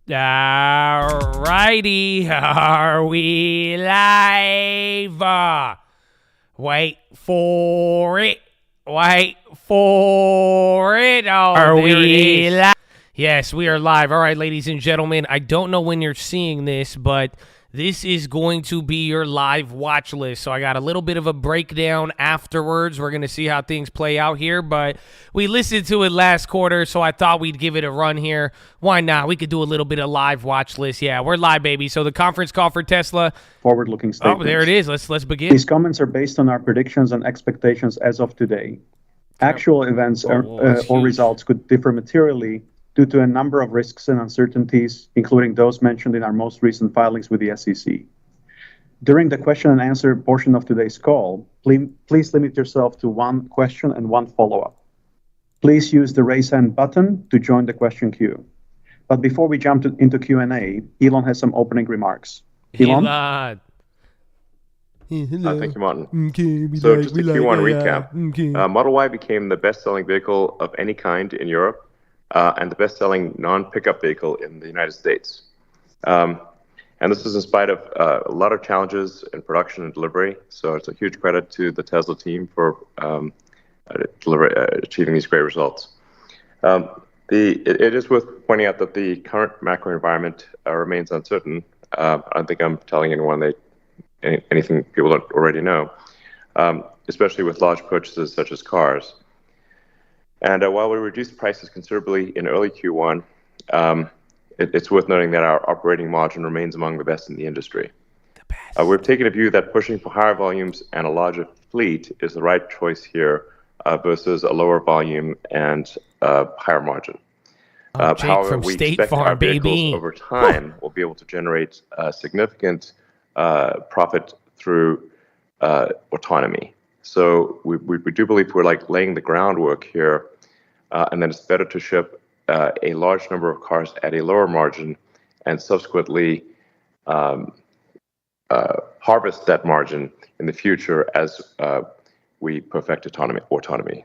Alrighty, are we live? Wait for it. Wait for it. Oh, are we live? Yes, we are live. All right, ladies and gentlemen, I don't know when you're seeing this, but this is going to be your live watch list. So I got a little bit of a breakdown afterwards. We're going to see how things play out here, but we listened to it last quarter, so I thought we'd give it a run here. Why not? We could do a little bit of live watch list. Yeah, we're live, baby. So the conference call for Tesla. Forward-looking statements. Oh, there it is. Let's begin. These comments are based on our predictions and expectations as of today. Actual events or results could differ materially due to a number of risks and uncertainties, including those mentioned in our most recent filings with the SEC. During the question and answer portion of today's call, please limit yourself to one question and one follow-up. Please use the raise hand button to join the question queue. But before we jump into Q&A, Elon has some opening remarks. Elon? Thank you, Martin. So just a Q1 recap. Model Y became the best-selling vehicle of any kind in Europe and the best-selling non-pickup vehicle in the United States. And this is in spite of a lot of challenges in production and delivery. So it's a huge credit to the Tesla team for achieving these great results. It is worth pointing out that the current macro environment remains uncertain. I don't think I'm telling anyone anything people don't already know, especially with large purchases such as cars. And while we reduced prices considerably in early Q1, it's worth noting that our operating margin remains among the best in the industry. We've taken a view that pushing for higher volumes and a larger fleet is the right choice here versus a lower volume and higher margin. However, we expect our vehicles over time will be able to generate significant profit through autonomy. So we do believe we're laying the groundwork here, and then it's better to ship a large number of cars at a lower margin and subsequently harvest that margin in the future as we perfect autonomy.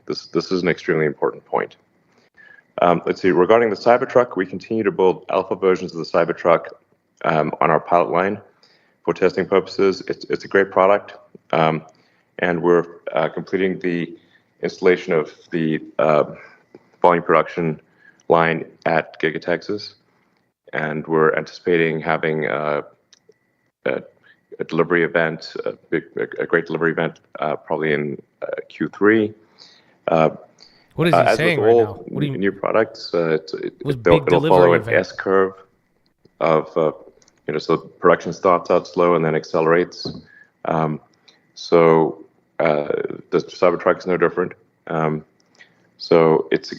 This is an extremely important point. Let's see, regarding the Cybertruck, we continue to build alpha versions of the Cybertruck on our pilot line for testing purposes. It's a great product, and we're completing the installation of the volume production line at Giga Texas, and we're anticipating having a delivery event, a great delivery event, probably in Q3. What is he saying right now? What do you mean? New products, it'll follow an S curve of, so production starts out slow and then accelerates. So the Cybertruck is no different. So there's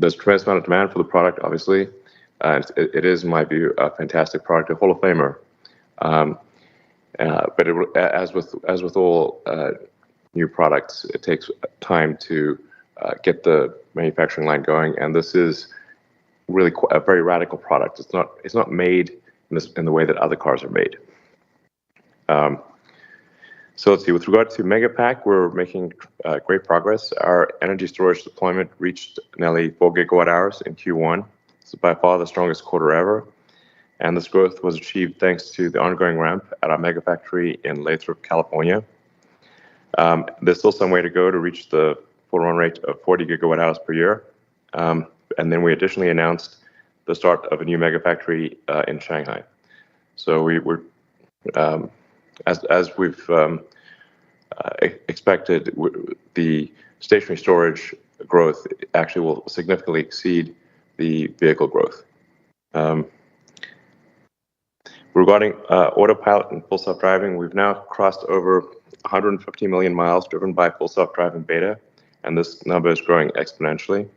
a tremendous amount of demand for the product, obviously. And it is, in my view, a fantastic product, a Hall of Famer. But as with all new products, it takes time to get the manufacturing line going, and this is really a very radical product. It's not made in the way that other cars are made. So let's see. With regard to Megapack, we're making great progress. Our energy storage deployment reached nearly 4 gigawatt hours in Q1. It's by far the strongest quarter ever, and this growth was achieved thanks to the ongoing ramp at our Megafactory in Lathrop, California. There's still some way to go to reach the full run rate of 40 gigawatt hours per year. And then we additionally announced the start of a new Megafactory in Shanghai. So we're as we've expected, the stationary storage growth actually will significantly exceed the vehicle growth. Regarding autopilot and full self-driving, we've now crossed over 150 million miles driven by full self-driving beta, and this number is growing exponentially.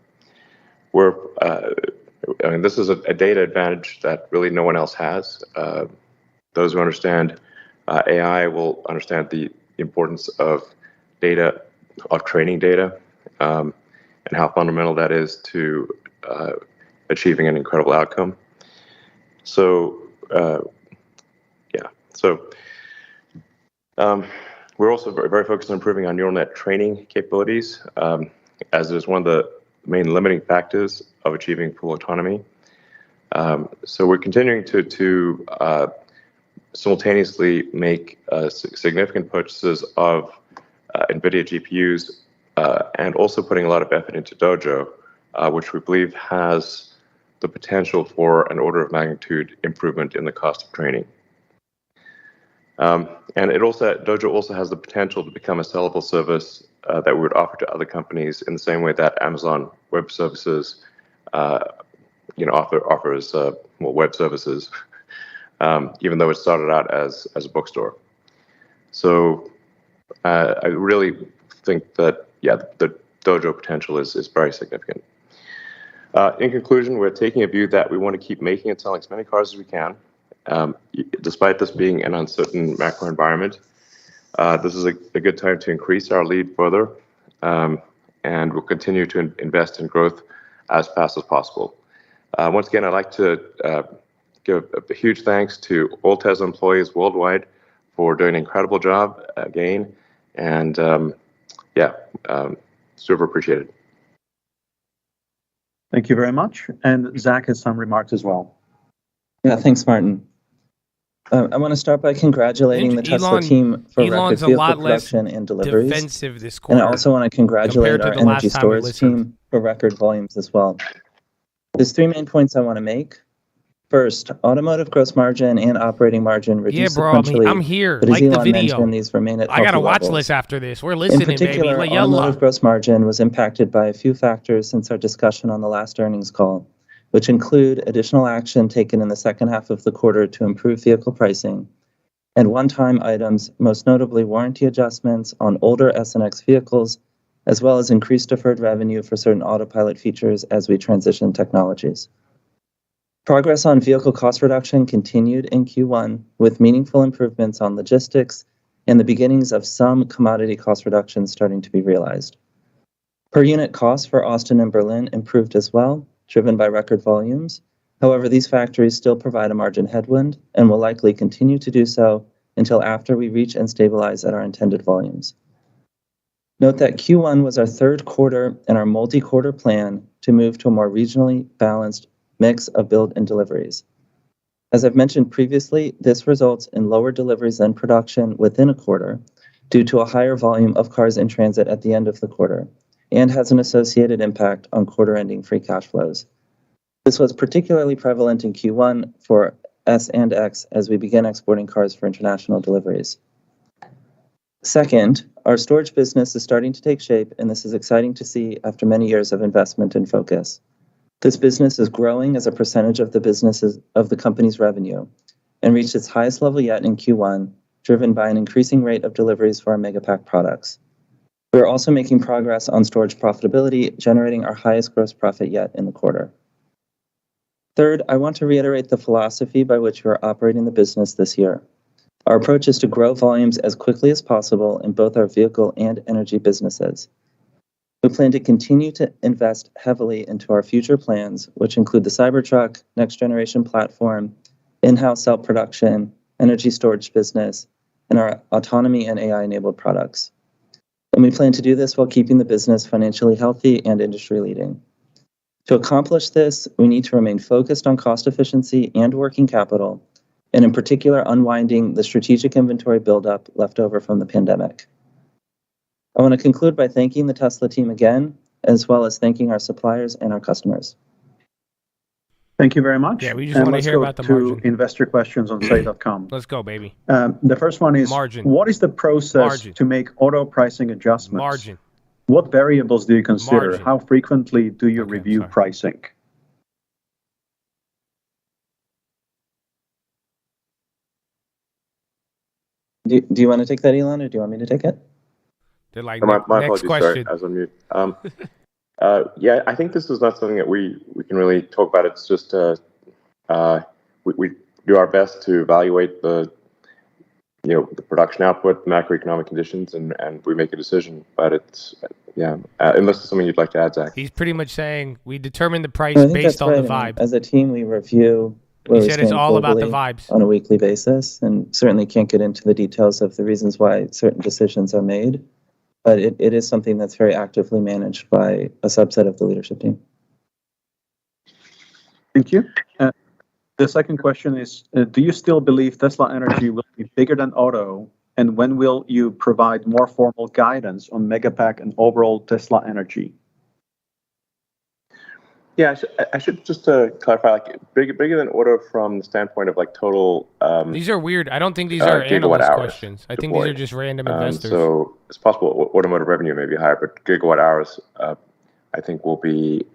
This is a data advantage that really no one else has. Those who understand AI will understand the importance of data, of training data, and how fundamental that is to achieving an incredible outcome. So, we're also very focused on improving our neural net training capabilities, as it is one of the main limiting factors of achieving full autonomy. So we're continuing to simultaneously make significant purchases of NVIDIA GPUs and also putting a lot of effort into Dojo, which we believe has the potential for an order of magnitude improvement in the cost of training. And Dojo also has the potential to become a sellable service that we would offer to other companies in the same way that Amazon Web Services, offers web services, even though it started out as a bookstore. So I really think that the Dojo potential is very significant. In conclusion, we're taking a view that we want to keep making and selling as many cars as we can. Despite this being an uncertain macro environment, this is a good time to increase our lead further, and we'll continue to invest in growth as fast as possible. Once again, I'd like to give a huge thanks to all Tesla employees worldwide for doing an incredible job again, and super appreciated. Thank you very much. And Zach has some remarks as well. Yeah, thanks, Martin. I want to start by congratulating the Tesla team for record vehicle production and deliveries. Defensive this quarter, and I also want to congratulate our energy storage team for record volumes as well. There's 3 main points I want to make. First, automotive gross margin and operating margin reduced sequentially. I'm here. But as like Elon the video. mentioned, these remain at I got a watch levels. list after this. We're listening, In particular, baby. automotive gross margin was impacted by a few factors since our discussion on the last earnings call, which include additional action taken in the second half of the quarter to improve vehicle pricing, and one-time items, most notably warranty adjustments on older S and X vehicles, as well as increased deferred revenue for certain autopilot features as we transition technologies. Progress on vehicle cost reduction continued in Q1 with meaningful improvements on logistics and the beginnings of some commodity cost reductions starting to be realized. Per unit costs for Austin and Berlin improved as well, driven by record volumes. However, these factories still provide a margin headwind and will likely continue to do so until after we reach and stabilize at our intended volumes. Note that Q1 was our third quarter in our multi-quarter plan to move to a more regionally balanced mix of build and deliveries. As I've mentioned previously, this results in lower deliveries than production within a quarter due to a higher volume of cars in transit at the end of the quarter, and has an associated impact on quarter-ending free cash flows. This was particularly prevalent in Q1 for S and X as we begin exporting cars for international deliveries. Second, our storage business is starting to take shape, and this is exciting to see after many years of investment and focus. This business is growing as a percentage of the company's revenue and reached its highest level yet in Q1, driven by an increasing rate of deliveries for our Megapack products. We are also making progress on storage profitability, generating our highest gross profit yet in the quarter. Third, I want to reiterate the philosophy by which we are operating the business this year. Our approach is to grow volumes as quickly as possible in both our vehicle and energy businesses. We plan to continue to invest heavily into our future plans, which include the Cybertruck, next-generation platform, in-house cell production, energy storage business, and our autonomy and AI-enabled products. And we plan to do this while keeping the business financially healthy and industry-leading. To accomplish this, we need to remain focused on cost efficiency and working capital, and in particular, unwinding the strategic inventory buildup left over from the pandemic. I want to conclude by thanking the Tesla team again, as well as thanking our suppliers and our customers. Thank you very much. Yeah, we just want to hear about the margin. Let's go to investor questions on say.com. Let's go, baby. The first one is, margin. What is the process to make auto pricing adjustments? Margin. What variables do you consider? Margin. How frequently do you review pricing? Do you want to take that, Elon, or do you want me to take it? They're like, my next apologies, question. sorry, I was on mute. Yeah, I think this is not something that we can really talk about. It's just we do our best to evaluate the production output, macroeconomic conditions, and we make a decision. But it's unless there's something you'd like to add, Zach. He's pretty much saying we determine the price I think based that's on right. the vibe. As a team, we review where He we said it's stand all about the globally vibes. on a weekly basis, and certainly can't get into the details of the reasons why certain decisions are made. But it is something that's very actively managed by a subset of the leadership team. Thank you. The second question is, do you still believe Tesla Energy will be bigger than Auto? And when will you provide more formal guidance on Megapack and overall Tesla Energy? Yeah, I should just clarify, like bigger than Auto from the standpoint of like total. These are weird. I don't think these are analyst questions. I think these are just random investors. So it's possible automotive revenue may be higher, but gigawatt hours, I think, will be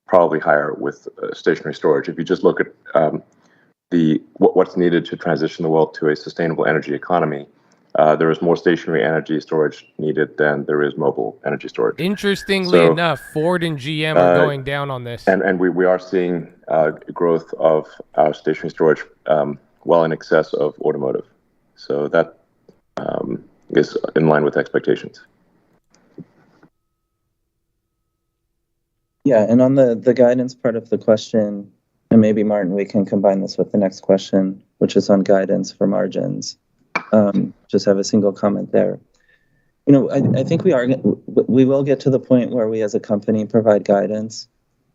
probably higher with stationary storage. If you just look at what's needed to transition the world to a sustainable energy economy, there is more stationary energy storage needed than there is mobile energy storage. Interestingly enough, Ford and GM are going down on this. And we are seeing growth of our stationary storage well in excess of automotive. So that is in line with expectations. Yeah, and on the guidance part of the question, and maybe Martin, we can combine this with the next question, which is on guidance for margins. Just have a single comment there. You know, I think we will get to the point where we as a company provide guidance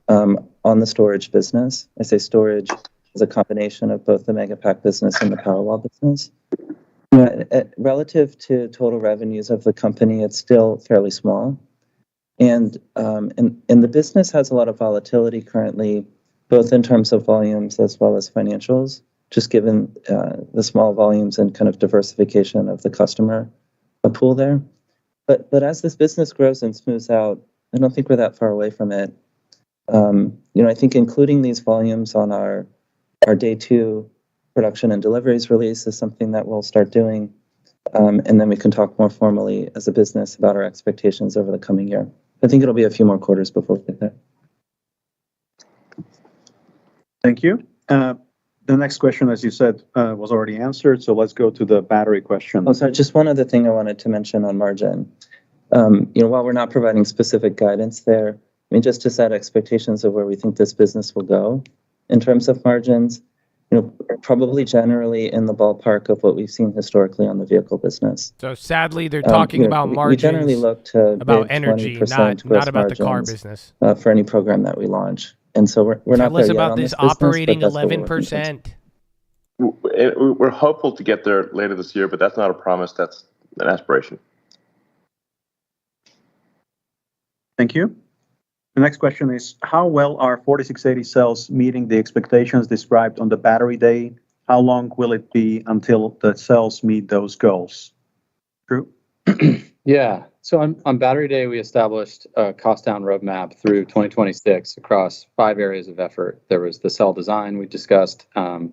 on the storage business. I say storage is a combination of both the Megapack business and the Powerwall business. You know, relative to total revenues of the company, it's still fairly small. And the business has a lot of volatility currently, both in terms of volumes as well as financials, just given the small volumes and kind of diversification of the customer pool there. But as this business grows and smooths out, I don't think we're that far away from it. You know, I think including these volumes on our day 2 production and deliveries release is something that we'll start doing. And then we can talk more formally as a business about our expectations over the coming year. I think it'll be a few more quarters before we get there. Thank you. The next question, as you said, was already answered. So let's go to the battery question. Oh, sorry, just one other thing I wanted to mention on margin. You know, while we're not providing specific guidance there, I mean, just to set expectations of where we think this business will go in terms of margins, you know, probably generally in the ballpark of what we've seen historically on the vehicle business. So sadly, they're talking about margins. We generally look to about energy, not about the car business. For any program that we launch. And so we're not there yet about on this business, operating but that's what 11%. We're hopeful to get there later this year, but that's not a promise. That's an aspiration. Thank you. The next question is, how well are 4680 cells meeting the expectations described on the battery day? How long will it be until the cells meet those goals? Drew? Yeah. So on Battery Day, we established a cost down roadmap through 2026 across 5 areas of effort. There was the cell design we discussed, anode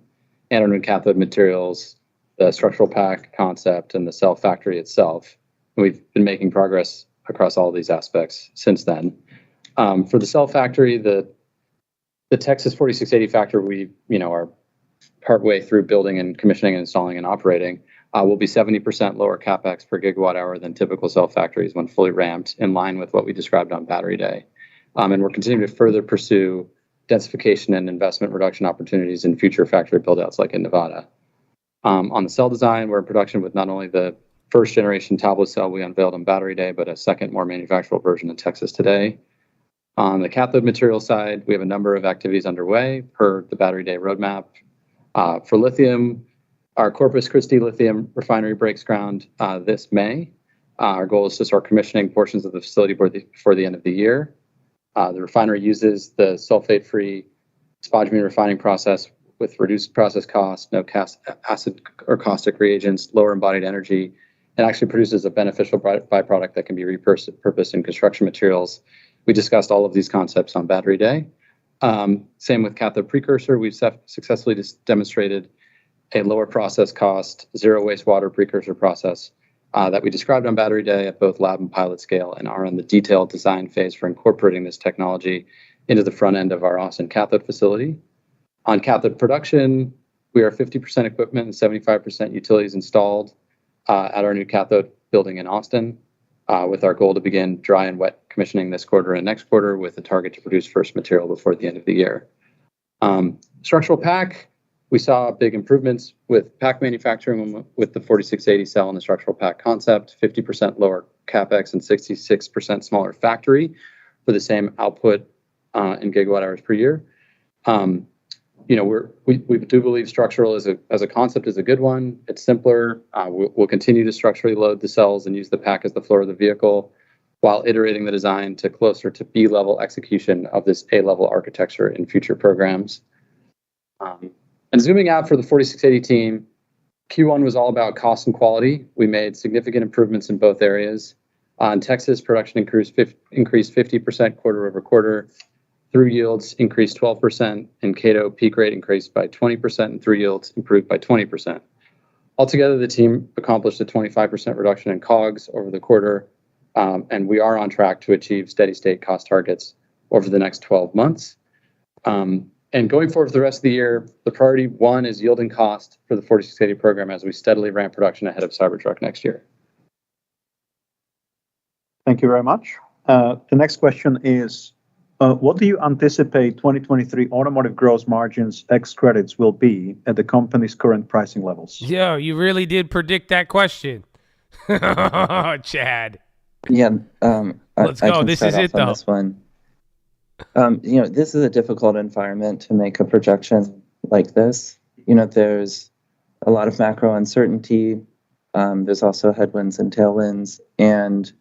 and cathode materials, the structural pack concept, and the cell factory itself. We've been making progress across all these aspects since then. For the cell factory, the Texas 4680 factory, we are partway through building and commissioning and installing and operating. Will be 70% lower capex per gigawatt hour than typical cell factories when fully ramped, in line with what we described on Battery Day. And we're continuing to further pursue densification and investment reduction opportunities in future factory buildouts like in Nevada. On the cell design, we're in production with not only the first generation tablet cell we unveiled on Battery Day, but a second, more manufacturable version in Texas today. On the cathode material side, we have a number of activities underway per the Battery Day roadmap. For lithium, our Corpus Christi lithium refinery breaks ground this May. Our goal is to start commissioning portions of the facility before the end of the year. The refinery uses the sulfate-free spodumene refining process with reduced process costs, no acid or caustic reagents, lower embodied energy, and actually produces a beneficial byproduct that can be repurposed in construction materials. We discussed all of these concepts on Battery Day. Same with cathode precursor. We've successfully demonstrated a lower process cost, zero wastewater precursor process that we described on Battery Day at both lab and pilot scale, and are in the detailed design phase for incorporating this technology into the front end of our Austin cathode facility. On cathode production, we are 50% equipment and 75% utilities installed at our new cathode building in Austin, with our goal to begin dry and wet commissioning this quarter and next quarter, with a target to produce first material before the end of the year. Structural pack, we saw big improvements with pack manufacturing with the 4680 cell and the structural pack concept, 50% lower capex and 66% smaller factory for the same output in gigawatt hours per year. we do believe structural as a concept is a good one. It's simpler. We'll continue to structurally load the cells and use the pack as the floor of the vehicle, while iterating the design to closer to B-level execution of this A-level architecture in future programs. And zooming out for the 4680 team, Q1 was all about cost and quality. We made significant improvements in both areas. In Texas, production increased 50% quarter over quarter. Through yields increased 12%. In Cato, peak rate increased by 20%, and through yields improved by 20%. Altogether, the team accomplished a 25% reduction in COGS over the quarter, and we are on track to achieve steady state cost targets over the next 12 months. And going forward for the rest of the year, the priority one is yielding cost for the 4680 program as we steadily ramp production ahead of Cybertruck next year. Thank you very much. The next question is, what do you anticipate 2023 automotive gross margins ex credits will be at the company's current pricing levels? Yo, you really did predict that question. Chad. Yeah. Let's I go. can This start is it, off on though. this one. This is a difficult environment to make a projection like this. There's a lot of macro uncertainty. There's also headwinds and tailwinds. And,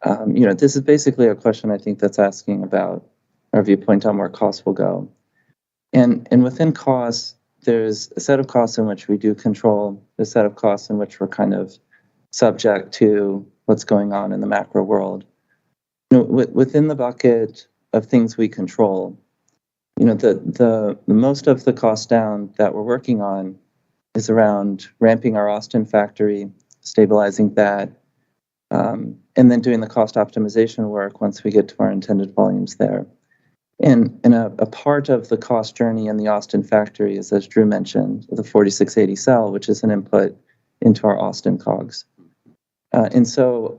this is basically a question I think that's asking about our viewpoint on where costs will go. And within costs, there's a set of costs in which we do control, a set of costs in which we're kind of subject to what's going on in the macro world. Within the bucket of things we control, the most of the cost down that we're working on is around ramping our Austin factory, stabilizing that, and then doing the cost optimization work once we get to our intended volumes there. And a part of the cost journey in the Austin factory is, as Drew mentioned, the 4680 cell, which is an input into our Austin COGS. And so,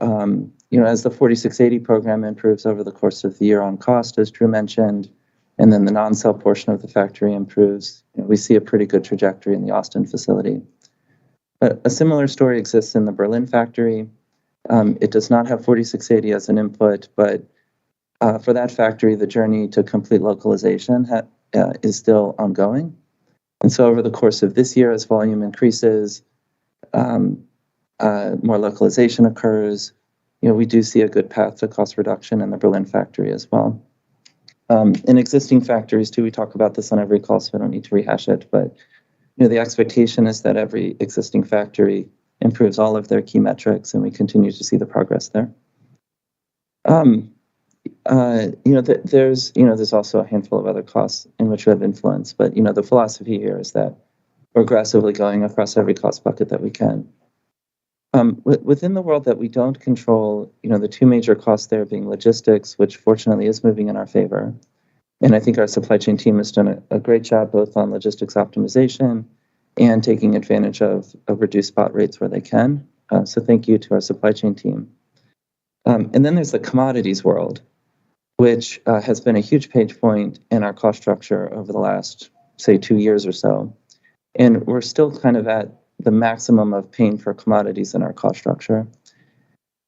as the 4680 program improves over the course of the year on cost, as Drew mentioned, and then the non-cell portion of the factory improves, we see a pretty good trajectory in the Austin facility. But a similar story exists in the Berlin factory. It does not have 4680 as an input, but for that factory, the journey to complete localization is still ongoing. And so over the course of this year, as volume increases, more localization occurs, we do see a good path to cost reduction in the Berlin factory as well. In existing factories too, we talk about this on every call, so I don't need to rehash it, but the expectation is that every existing factory improves all of their key metrics, and we continue to see the progress there. There's also a handful of other costs in which we have influence, but the philosophy here is that we're aggressively going across every cost bucket that we can. Within the world that we don't control, the two major costs there being logistics, which fortunately is moving in our favor. And I think our supply chain team has done a great job both on logistics optimization and taking advantage of reduced spot rates where they can. So thank you to our supply chain team. And then there's the commodities world, which has been a huge page point in our cost structure over the last, say, 2 years or so. And we're still kind of at the maximum of paying for commodities in our cost structure.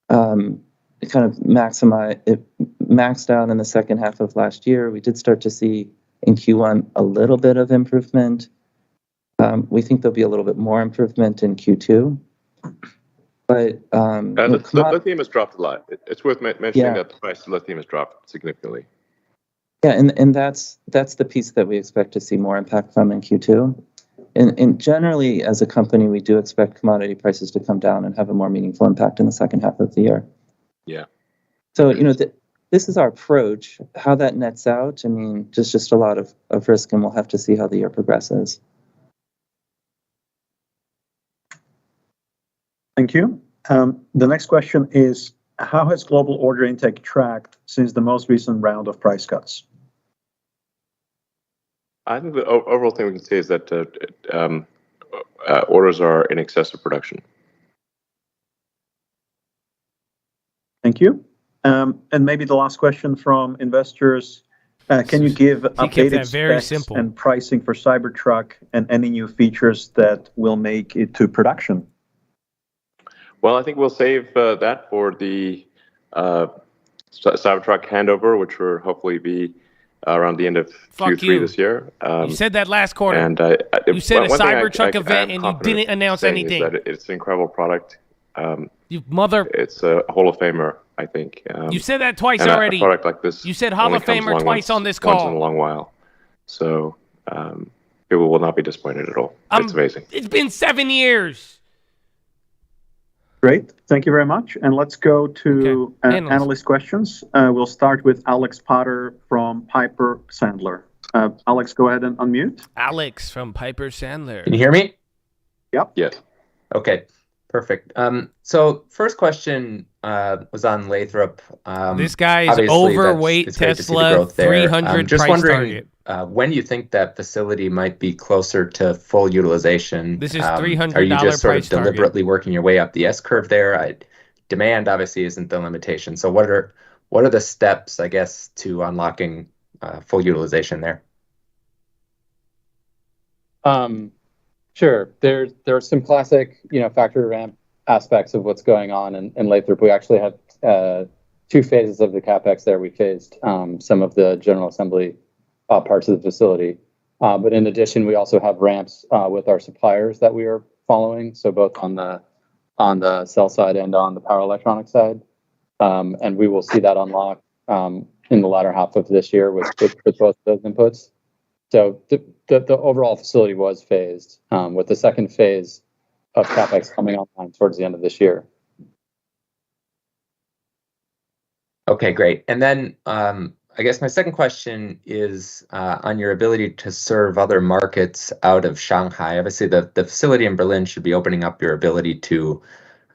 It kind of maxed out in the second half of last year. We did start to see in Q1 a little bit of improvement. We think there'll be a little bit more improvement in Q2. But lithium has dropped a lot. It's worth mentioning that the price of lithium has dropped significantly. Yeah, and that's the piece that we expect to see more impact from in Q2. And generally, as a company, we do expect commodity prices to come down and have a more meaningful impact in the second half of the year. Yeah. So, this is our approach. How that nets out, just a lot of risk, and we'll have to see how the year progresses. Thank you. The next question is, how has global order intake tracked since the most recent round of price cuts? I think the overall thing we can say is that orders are in excess of production. Thank you. And maybe the last question from investors. Can you give updated specs and pricing for Cybertruck and any new features that will make it to production? Well, I think we'll save that for the Cybertruck handover, which will hopefully be around the end of Fuck Q3 you. this year. You said that last quarter. And you said a one thing Cybertruck I event am and you confident didn't announce saying anything. Is that it's an incredible product. You mother. It's a Hall of Famer, I think. You said that twice and already. A product like this. You said Hall only of comes Famer along twice on this once call. in a long while. So people will not be disappointed at all. It's amazing. It's been 7 years. Great. Thank you very much. And let's go to analyst questions. We'll start with Alex Potter from Piper Sandler. Alex, go ahead and unmute. Alex from Piper Sandler. Can you hear me? Yep. Yes. Okay. Perfect. So first question was on Lathrop. This guy's overweight Tesla 300 just price wondering, target. When you think that facility might be closer to full utilization? This is $300 Are you just sort of price target. deliberately working your way up the S-curve there? Demand obviously isn't the limitation. So what are the steps, I guess, to unlocking full utilization there? Sure. There are some classic, factory ramp aspects of what's going on in Lathrop. We actually had 2 phases of the CapEx there. We phased some of the general assembly parts of the facility. But in addition, we also have ramps with our suppliers that we are following. So both on the cell side and on the power electronic side. And we will see that unlock in the latter half of this year with both of those inputs. So the overall facility was phased, with the second phase of CapEx coming online towards the end of this year. Okay, great. And then I guess my second question is on your ability to serve other markets out of Shanghai. Obviously, the facility in Berlin should be opening up your ability to,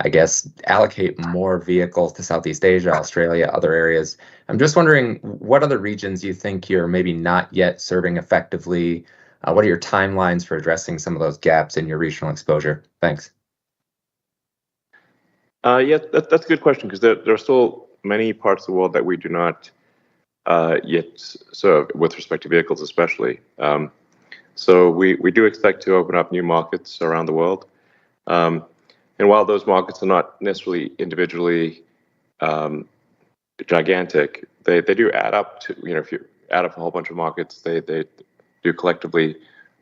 I guess, allocate more vehicles to Southeast Asia, Australia, other areas. I'm just wondering what other regions you think you're maybe not yet serving effectively. What are your timelines for addressing some of those gaps in your regional exposure? Thanks. Yeah, that's a good question, because there are still many parts of the world that we do not yet serve with respect to vehicles, especially. So we do expect to open up new markets around the world. And while those markets are not necessarily individually gigantic, they do add up to, if you add up a whole bunch of markets, they do collectively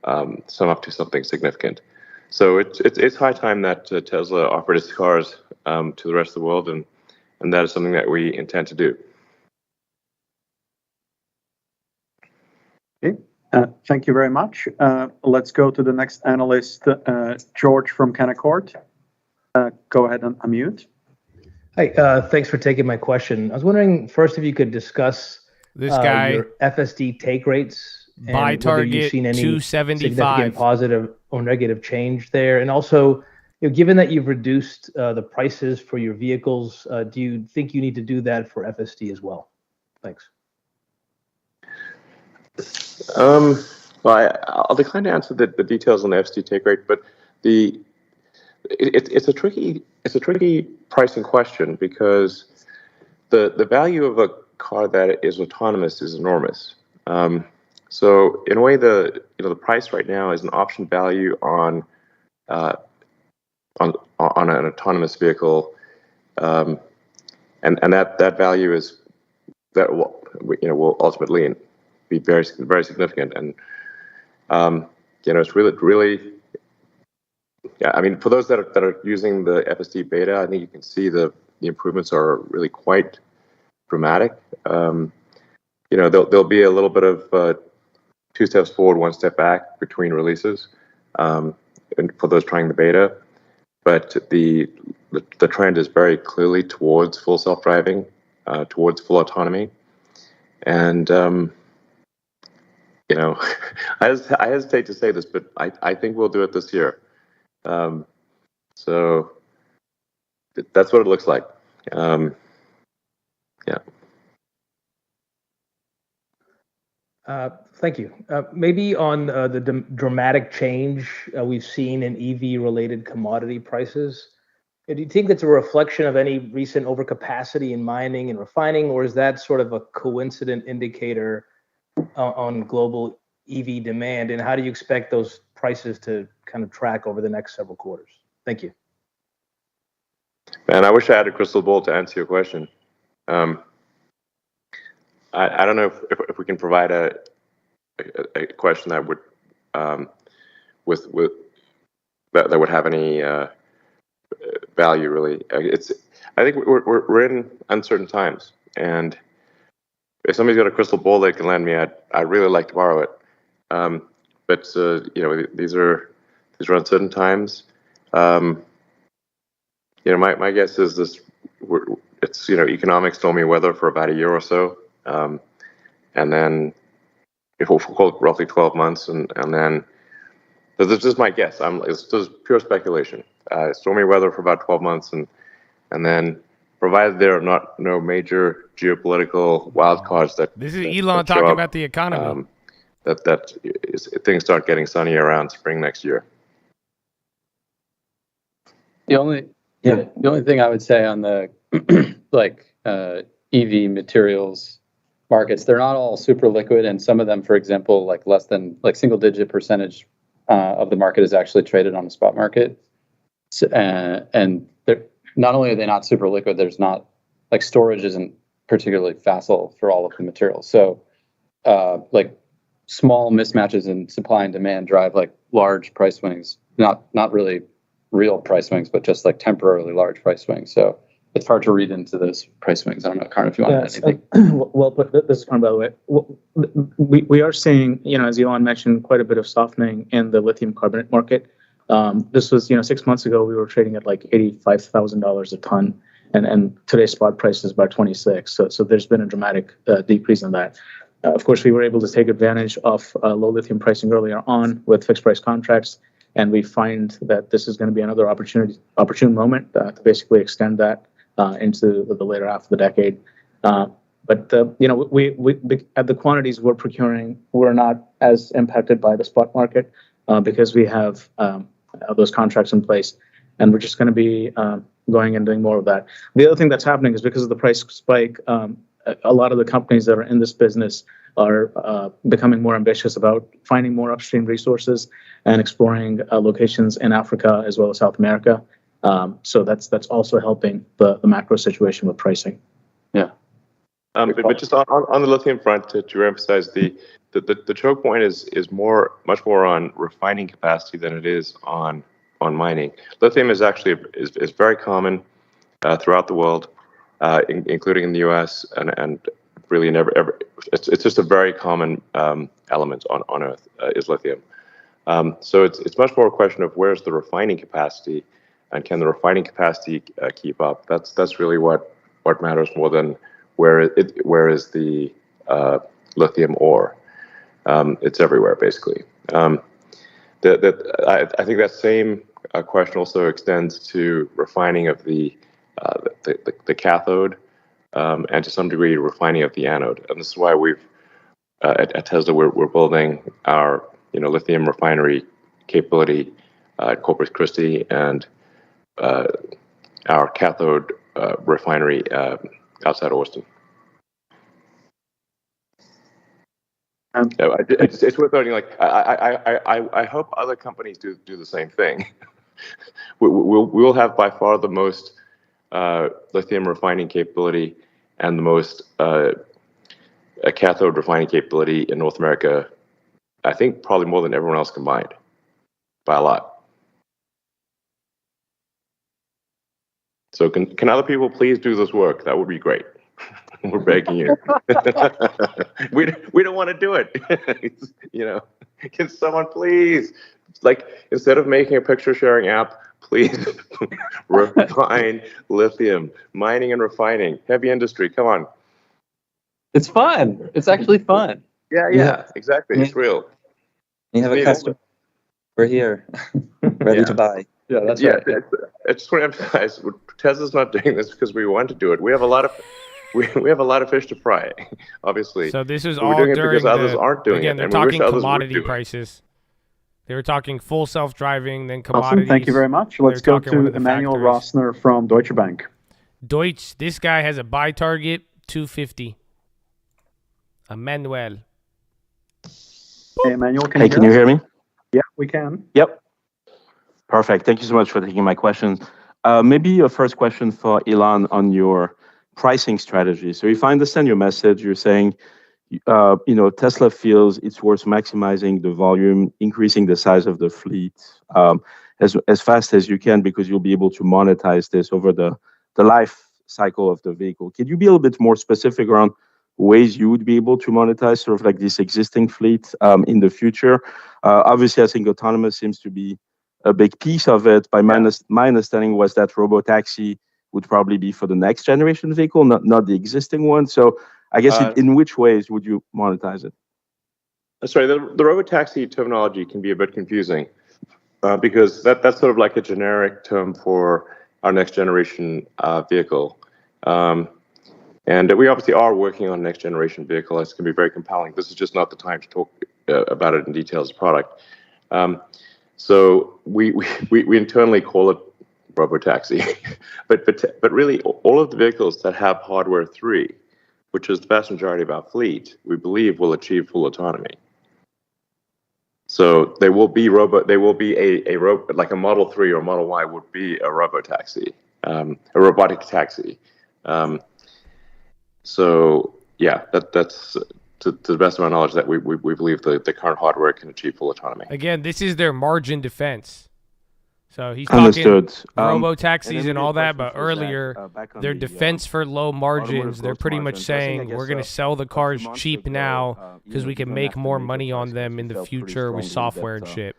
sum up to something significant. So it's high time that Tesla offered its cars to the rest of the world, and that is something that we intend to do. Okay. Thank you very much. Let's go to the next analyst, George from Canaccord. Go ahead and unmute. Hi, thanks for taking my question. I was wondering first if you could discuss this guy your FSD take rates and buy whether target you've seen any 275 significant positive or negative change there. And also, given that you've reduced the prices for your vehicles, do you think you need to do that for FSD as well? Thanks. Well, I'll decline to answer the details on the FSD take rate, but it's a tricky pricing question, because the value of a car that is autonomous is enormous. So in a way, the price right now is an option value on an autonomous vehicle, and that value is that will ultimately be very significant. And it's really. Yeah, I mean, for those that are using the FSD beta, I think you can see the improvements are really quite dramatic. There'll be a little bit of 2 steps forward, 1 step back between releases, and for those trying the beta. But the trend is very clearly towards full self-driving, towards full autonomy, and I hesitate to say this, but I think we'll do it this year. So that's what it looks like. Yeah. Thank you. Maybe on the dramatic change we've seen in EV-related commodity prices, do you think that's a reflection of any recent overcapacity in mining and refining, or is that sort of a coincident indicator on global EV demand? And how do you expect those prices to kind of track over the next several quarters? Thank you. Man, I wish I had a crystal ball to answer your question. I don't know if we can provide a question that would that would have any value, really. I think we're in uncertain times, and if somebody's got a crystal ball they can lend me, I'd really like to borrow it. But these are uncertain times. My guess is this. It's economic stormy weather for about a year or so, and then if we'll call it roughly 12 months, and then this is my guess. It's just pure speculation. Stormy weather for about 12 months, and then provided there are no major geopolitical wild cards that this is Elon talking about the economy. Things start getting sunny around spring next year. The only thing I would say on the EV materials markets, they're not all super liquid, and some of them, for example, less than single-digit percentage of the market is actually traded on the spot market. So, and not only are they not super liquid, there's not storage isn't particularly facile for all of the materials. So small mismatches in supply and demand drive large price swings, not really real price swings, but just temporarily large price swings. So it's hard to read into those price swings. I don't know, Karn, if you want to add anything. Well, but this is Karn, by the way. We are seeing, as Elon mentioned, quite a bit of softening in the lithium carbonate market. This was, 6 months ago, we were trading at $85,000 a ton, and today's spot price is about 26. So there's been a dramatic decrease in that. Of course, we were able to take advantage of low lithium pricing earlier on with fixed price contracts, and we find that this is going to be another opportune moment to basically extend that into the later half of the decade. But we at the quantities we're procuring, we're not as impacted by the spot market because we have those contracts in place, and we're just going to be going and doing more of that. The other thing that's happening is because of the price spike, a lot of the companies that are in this business are becoming more ambitious about finding more upstream resources and exploring locations in Africa as well as South America. So that's also helping the macro situation with pricing. Yeah. But just on the lithium front, to reemphasize, the choke point is much more on refining capacity than it is on mining. Lithium is actually is very common throughout the world, including in the U.S. and really never. It's just a very common element on Earth is lithium. So it's much more a question of where's the refining capacity, and can the refining capacity keep up? That's really what matters more than where is the lithium ore. It's everywhere, basically. I think that same question also extends to refining of the cathode, and to some degree refining of the anode. And this is why we've at Tesla we're building our lithium refinery capability at Corpus Christi, and our cathode refinery outside Austin. It's worth noting. I hope other companies do the same thing. We'll have by far the most lithium refining capability and the most cathode refining capability in North America. I think probably more than everyone else combined, by a lot. So can other people please do this work? That would be great. We're begging you. we don't want to do it. Can someone please, instead of making a picture sharing app, please refine lithium, mining and refining, heavy industry. Come on. It's fun. It's actually fun. Yeah, exactly. It's real. You have a customer. We're here, ready to buy. Yeah, that's right. I just want to emphasize, Tesla's not doing this because we want to do it. We have a lot of fish to fry, obviously. So this is but all we're doing during it because others aren't doing again, it. they're And we wish talking others would commodity do it. prices. They were talking full self-driving, then commodities. Awesome. Thank you very much. Let's go to Emmanuel Rossner from Deutsche Bank. Deutsch, this guy has a buy target, 250. Emmanuel. Hey, Emmanuel, can you hear me? Yeah, we can. Yep. Perfect. Thank you so much for taking my question. Maybe a first question for Elon on your pricing strategy. So if I understand your message, you're saying Tesla feels it's worth maximizing the volume, increasing the size of the fleet as fast as you can, because you'll be able to monetize this over the life cycle of the vehicle. Can you be a little bit more specific around ways you would be able to monetize sort of like this existing fleet in the future? Obviously, I think autonomous seems to be a big piece of it. My understanding was that robotaxi would probably be for the next generation vehicle, not the existing one. So I guess in which ways would you monetize it? Sorry, the robotaxi terminology can be a bit confusing because that's sort of like a generic term for our next generation vehicle. And we obviously are working on next generation vehicle. It's going to be very compelling. This is just not the time to talk about it in detail as a product. So we internally call it robotaxi, but really all of the vehicles that have hardware 3, which is the vast majority of our fleet, we believe will achieve full autonomy. So they will be like a Model 3 or Model Y would be a robotaxi, a robotic taxi. So yeah, that's to the best of my knowledge that we believe the current hardware can achieve full autonomy. Again, this is their margin defense. So he's Understood. talking robo-taxis and all that, question but for Zach, earlier, back on their the, defense for low margins, they're gross pretty much margins. So I think, saying I we're guess, going to sell the cars months cheap ago, now because we can even make after more major money on price them in increase, the you felt pretty future with strongly software and that, shit.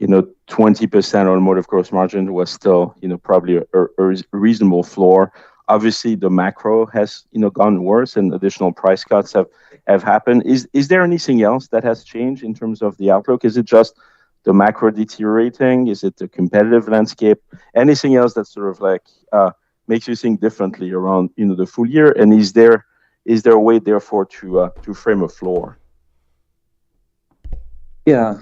20% automotive gross margin was still, probably a reasonable floor. Obviously, the macro has, gone worse, and additional price cuts have happened. Is there anything else that has changed in terms of the outlook? Is it just the macro deteriorating? Is it the competitive landscape? Anything else that sort of like makes you think differently around, the full year? And is there a way, therefore, to frame a floor? Yeah.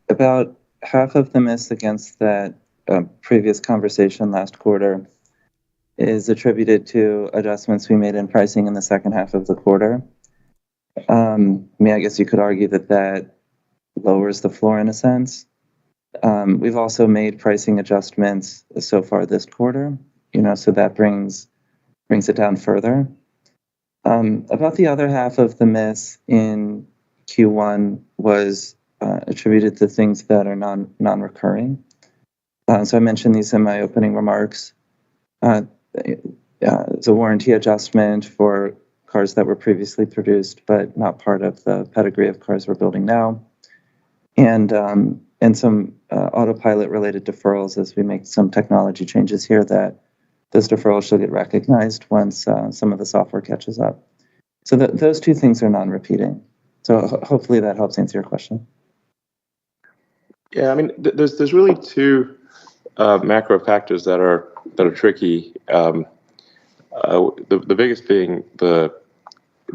About half of the miss against that previous conversation last quarter is attributed to adjustments we made in pricing in the second half of the quarter. I guess you could argue that lowers the floor in a sense. We've also made pricing adjustments so far this quarter, so that brings it down further. About the other half of the miss in Q1 was attributed to things that are non-recurring. So I mentioned these in my opening remarks. It's a warranty adjustment for cars that were previously produced but not part of the pedigree of cars we're building now, and some autopilot-related deferrals as we make some technology changes here that those deferrals should get recognized once some of the software catches up. So those two things are non-repeating. So hopefully that helps answer your question. Yeah, I mean, there's really two macro factors that are tricky. The biggest being the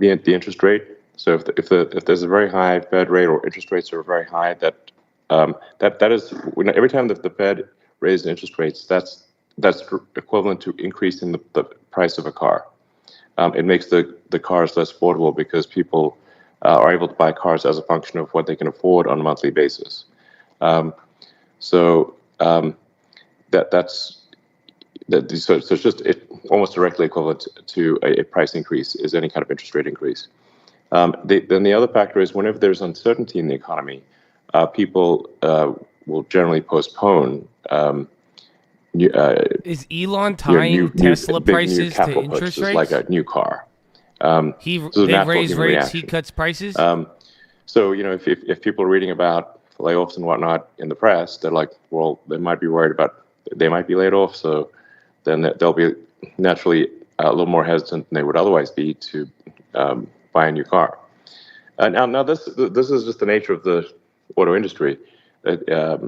interest rate. So if there's a very high Fed rate or interest rates are very high, that is every time that the Fed raises interest rates, that's equivalent to increasing the price of a car. It makes the cars less affordable because people are able to buy cars as a function of what they can afford on a monthly basis. So it's just almost directly equivalent to a price increase is any kind of interest rate increase. Then the other factor is whenever there's uncertainty in the economy, people will generally postpone. Is Elon tying Tesla prices to interest rates? Like a new car. They raise rates, he cuts prices? So, if people are reading about layoffs and whatnot in the press, they're like, well, they might be worried about, they might be laid off. So then they'll be naturally a little more hesitant than they would otherwise be to buy a new car. Now this is just the nature of the auto industry. But there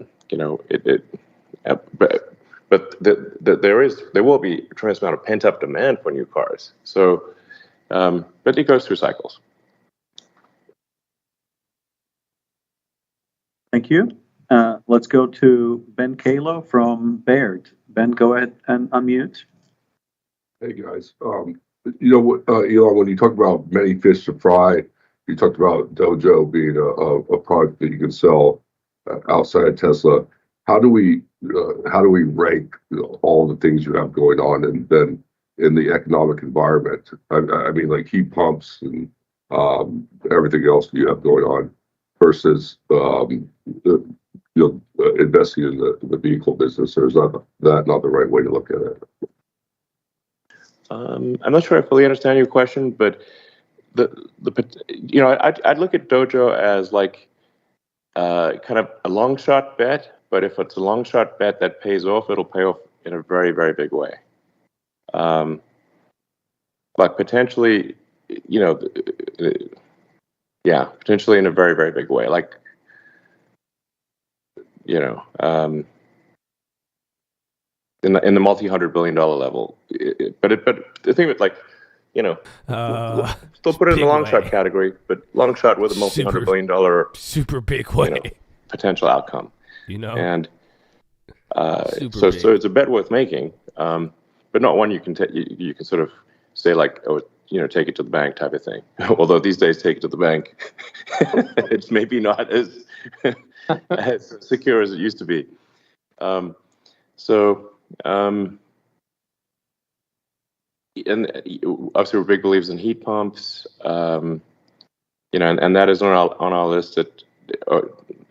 will be a tremendous amount of pent up demand for new cars. So, but it goes through cycles. Thank you. Let's go to Ben Kallo from Baird. Ben, go ahead and unmute. Hey guys, Elon, when you talk about many fish to fry, you talked about Dojo being a product that you can sell outside of Tesla. How do we rank all the things you have going on, and then in the economic environment? I mean, like heat pumps and everything else you have going on versus investing in the vehicle business, or is that not the right way to look at it? I'm not sure I fully understand your question, but I'd look at Dojo as like kind of a long shot bet, but if it's a long shot bet that pays off, it'll pay off in a very, very big way. But potentially, potentially in a very, very big way. Like, in the multi-$100 billion level. But the thing with still put it in the long shot category, but long shot with a multi-$100 billion super big way potential outcome. And so it's a bet worth making, but not one you can sort of say like, oh, take it to the bank type of thing. Although these days, take it to the bank, it's maybe not as secure as it used to be. And obviously we're big believers in heat pumps, and that is on our list that,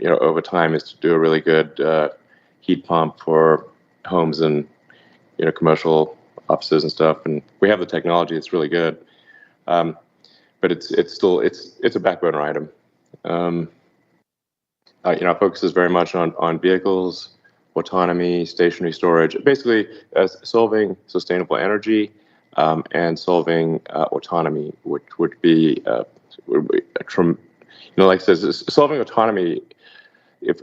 over time is to do a really good heat pump for homes and, commercial offices and stuff. And we have the technology; it's really good, but it's still a back burner item. Our focus is very much on vehicles, autonomy, stationary storage, basically solving sustainable energy and solving autonomy, which would be like I said, solving autonomy. If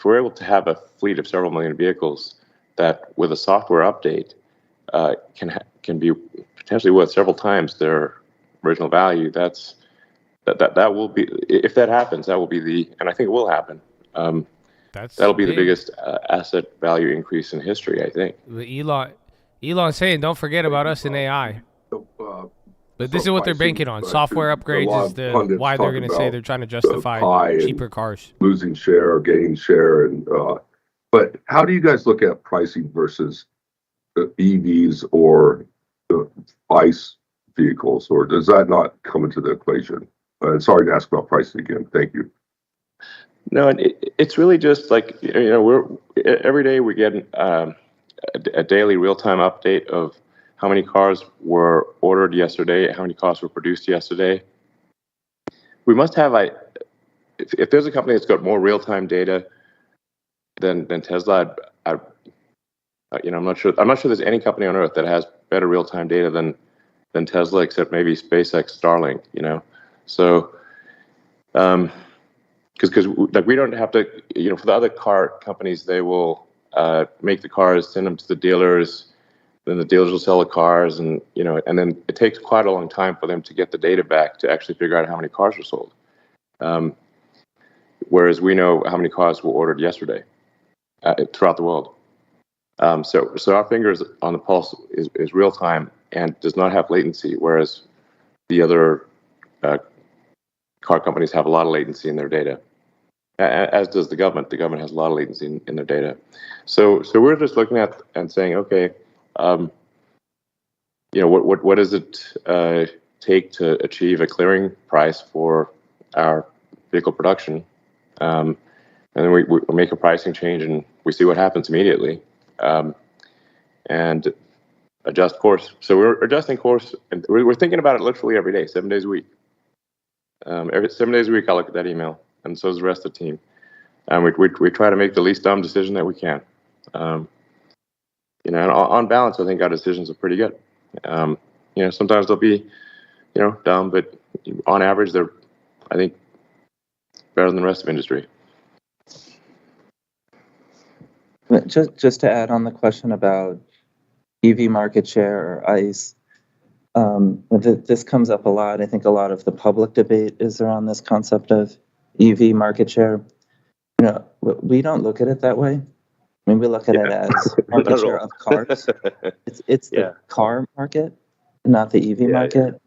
we're able to have a fleet of several million vehicles that, with a software update, can be potentially worth several times their original value, that will be, if that happens, that will be and I think it will happen. That'll be the biggest asset value increase in history, I think. Elon's saying, don't forget about us in AI. But this is what they're banking on. Software upgrades is why they're going to say they're trying to justify cheaper cars. Losing share or gaining share. But how do you guys look at pricing versus EVs or ICE vehicles, or does that not come into the equation? Sorry to ask about pricing again. Thank you. No, it's really just like, every day we get a daily real-time update of how many cars were ordered yesterday, how many cars were produced yesterday. We must have if there's a company that's got more real-time data than Tesla, I'm not sure there's any company on earth that has better real-time data than Tesla, except maybe SpaceX, Starlink. So because we don't have to, for the other car companies, they will make the cars, send them to the dealers, then the dealers will sell the cars, and and then it takes quite a long time for them to get the data back to actually figure out how many cars were sold. Whereas we know how many cars were ordered yesterday throughout the world. So our fingers on the pulse is real time and does not have latency, whereas the other car companies have a lot of latency in their data, as does the government. The government has a lot of latency in their data. So we're just looking at and saying, okay, what does it take to achieve a clearing price for our vehicle production? And then we make a pricing change and we see what happens immediately, and adjust course. So we're adjusting course, and we're thinking about it literally every day, 7 days a week. Every 7 days a week, I look at that email, and so does the rest of the team. And we try to make the least dumb decision that we can. And on balance, I think our decisions are pretty good. Sometimes they'll be, dumb, but on average, they're, I think, better than the rest of the industry. Just to add on the question about EV market share or ICE, this comes up a lot. I think a lot of the public debate is around this concept of EV market share. We don't look at it that way. I mean, we look at it as market share of cars. It's the car market, not the EV market.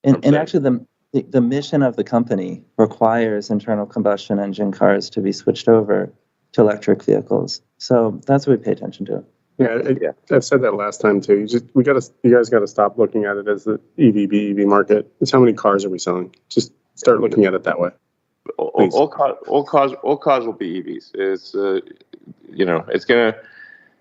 And actually, the mission of the company requires internal combustion engine cars to be switched over to electric vehicles. So that's what we pay attention to. I've said that last time too. You guys got to stop looking at it as the EV BEV market. It's how many cars are we selling? Just start looking at it that way. All cars will be EVs. It's it's gonna.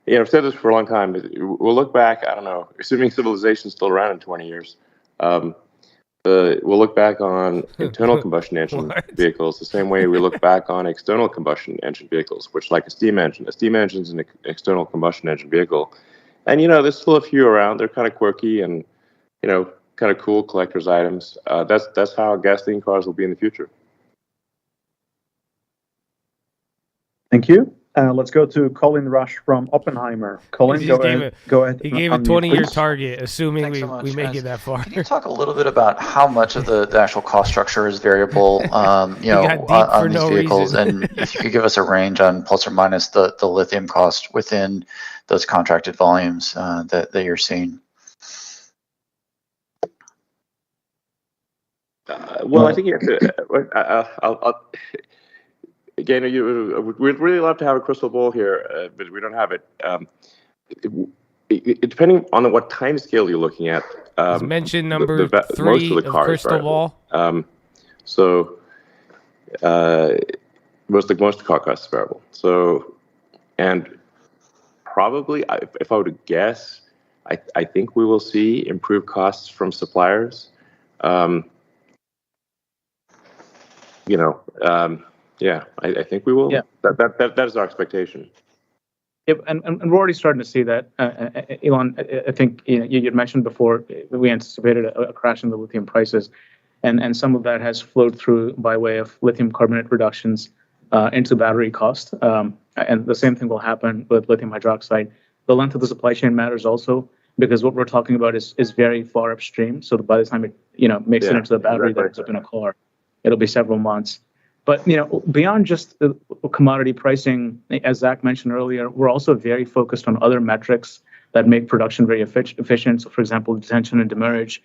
I've said this for a long time. We'll look back. I don't know. Assuming civilization's still around in 20 years, we'll look back on internal combustion engine vehicles the same way we look back on external combustion engine vehicles, which like a steam engine. A steam engine is an external combustion engine vehicle, and there's still a few around. They're kind of quirky and kind of cool collector's items. That's how gasoline cars will be in the future. Thank you. Let's go to Colin Rush from Oppenheimer. Colin, go ahead. He gave a 20-year target, assuming we make it that far. Can you talk a little bit about how much of the actual cost structure is variable, on these vehicles, and if you could give us a range on plus or minus the lithium cost within those contracted volumes that you're seeing? Well, I think you have to. Again, we'd really love to have a crystal ball here, but we don't have it. Depending on what time scale you're looking at. As mentioned, number 3 most of the cars crystal ball. Most of the car cost is variable. So, and probably, if I were to guess, I think we will see improved costs from suppliers. Yeah, I think we will. Yeah. That is our expectation. Yep, and we're already starting to see that. Elon, I think you had mentioned before we anticipated a crash in the lithium prices, and some of that has flowed through by way of lithium carbonate reductions into battery cost. And the same thing will happen with lithium hydroxide. The length of the supply chain matters also, because what we're talking about is very far upstream. So by the time it makes it into the battery that ends up in a car, it'll be several months. But beyond just the commodity pricing, as Zach mentioned earlier, we're also very focused on other metrics that make production very efficient. So, for example, detention and demurrage,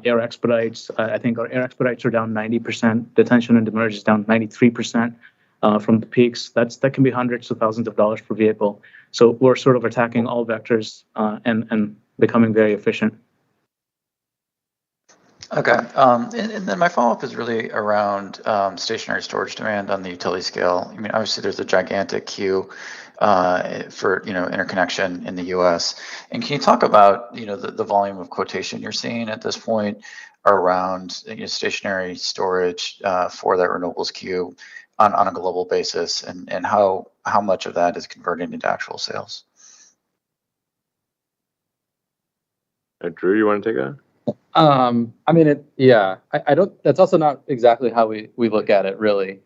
air expedites. I think our air expedites are down 90%. Detention and demurrage is down 93% from the peaks. That can be hundreds of thousands of dollars per vehicle. So we're sort of attacking all vectors and becoming very efficient. Okay, and then my follow-up is really around stationary storage demand on the utility scale. I mean, obviously there's a gigantic queue for interconnection in the U.S. And can you talk about the volume of quotation you're seeing at this point around stationary storage for that renewables queue on a global basis, and how much of that is converting into actual sales? Drew, you want to take that? I mean, I don't. That's also not exactly how we look at it, really.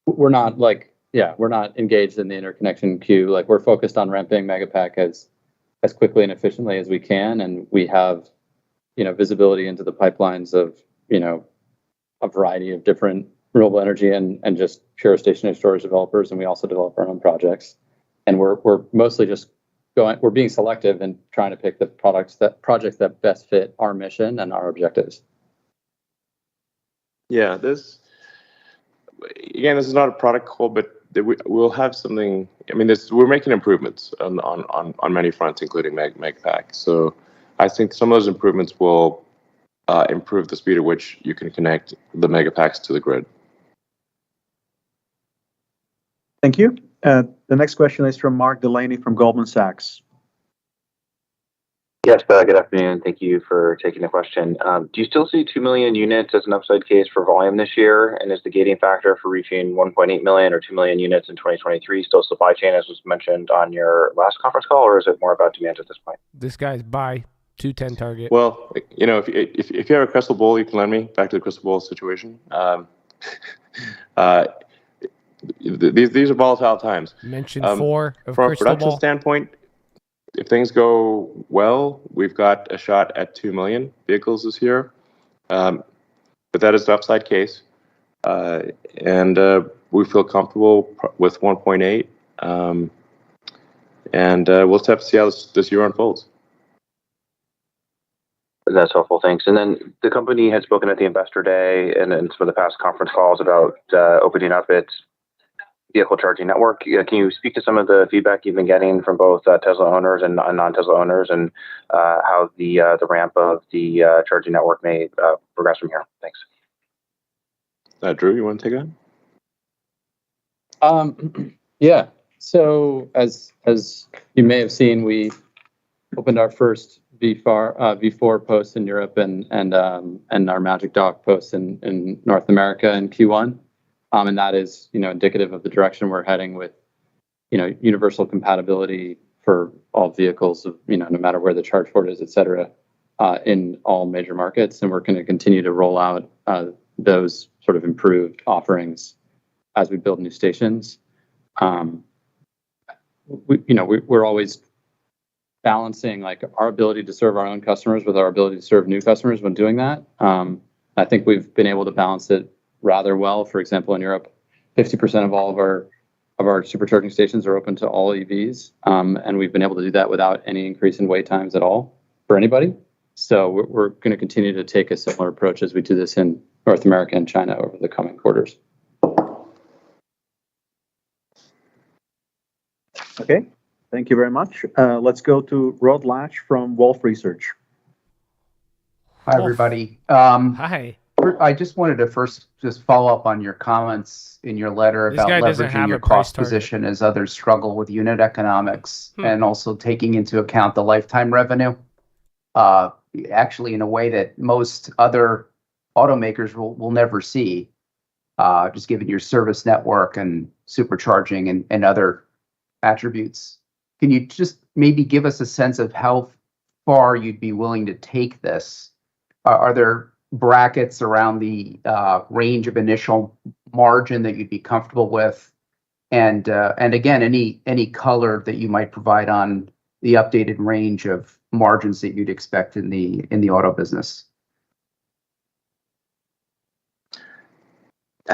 We're not we're not engaged in the interconnection queue. Like, we're focused on ramping Megapack as quickly and efficiently as we can, and we have visibility into the pipelines of a variety of different renewable energy and just pure stationary storage developers, and we also develop our own projects. And we're mostly just we're being selective and trying to pick the projects that best fit our mission and our objectives. Yeah, this is not a product call, but we'll have something. I mean, we're making improvements on many fronts, including Megapack. So I think some of those improvements will improve the speed at which you can connect the Megapacks to the grid. Thank you. The next question is from Mark Delaney from Goldman Sachs. Yes, good afternoon. Thank you for taking the question. Do you still see 2 million units as an upside case for volume this year? And is the gating factor for reaching 1.8 million or 2 million units in 2023 still supply chain, as was mentioned on your last conference call, or is it more about demand at this point? This guy's buy 210 target. Well, if you have a crystal ball, you can lend me. Back to the crystal ball situation. These are volatile times. Mentioned 4 of from a crystal production ball. standpoint. If things go well, we've got a shot at 2 million vehicles this year, but that is the upside case, and we feel comfortable with 1.8, and we'll just have to see how this year unfolds. That's helpful, thanks. And then the company had spoken at the Investor Day and in some of the past conference calls about opening up its vehicle charging network. Can you speak to some of the feedback you've been getting from both Tesla owners and non-Tesla owners, and how the ramp of the charging network may progress from here? Thanks. Drew, you want to take that? Yeah. So as you may have seen, we opened our first V4 post in Europe and our Magic Dock post in North America in Q1, and that is indicative of the direction we're heading with universal compatibility for all vehicles of no matter where the charge port is, et cetera, in all major markets, and we're going to continue to roll out those sort of improved offerings as we build new stations. We're always balancing like our ability to serve our own customers with our ability to serve new customers when doing that. I think we've been able to balance it rather well. For example, in Europe, 50% of all of our supercharging stations are open to all EVs, and we've been able to do that without any increase in wait times at all for anybody. So we're going to continue to take a similar approach as we do this in North America and China over the coming quarters. Okay, thank you very much. Let's go to Rod Lache from Wolfe Research. Hi, everybody. Hi. I just wanted to first just follow up on your comments in your letter about leveraging your cost position as others struggle with unit economics and also taking into account the lifetime revenue. Actually, in a way that most other automakers will never see, just given your service network and supercharging and other attributes. Can you just maybe give us a sense of how far you'd be willing to take this? Are there brackets around the range of initial margin that you'd be comfortable with? And again, any color that you might provide on the updated range of margins that you'd expect in the auto business?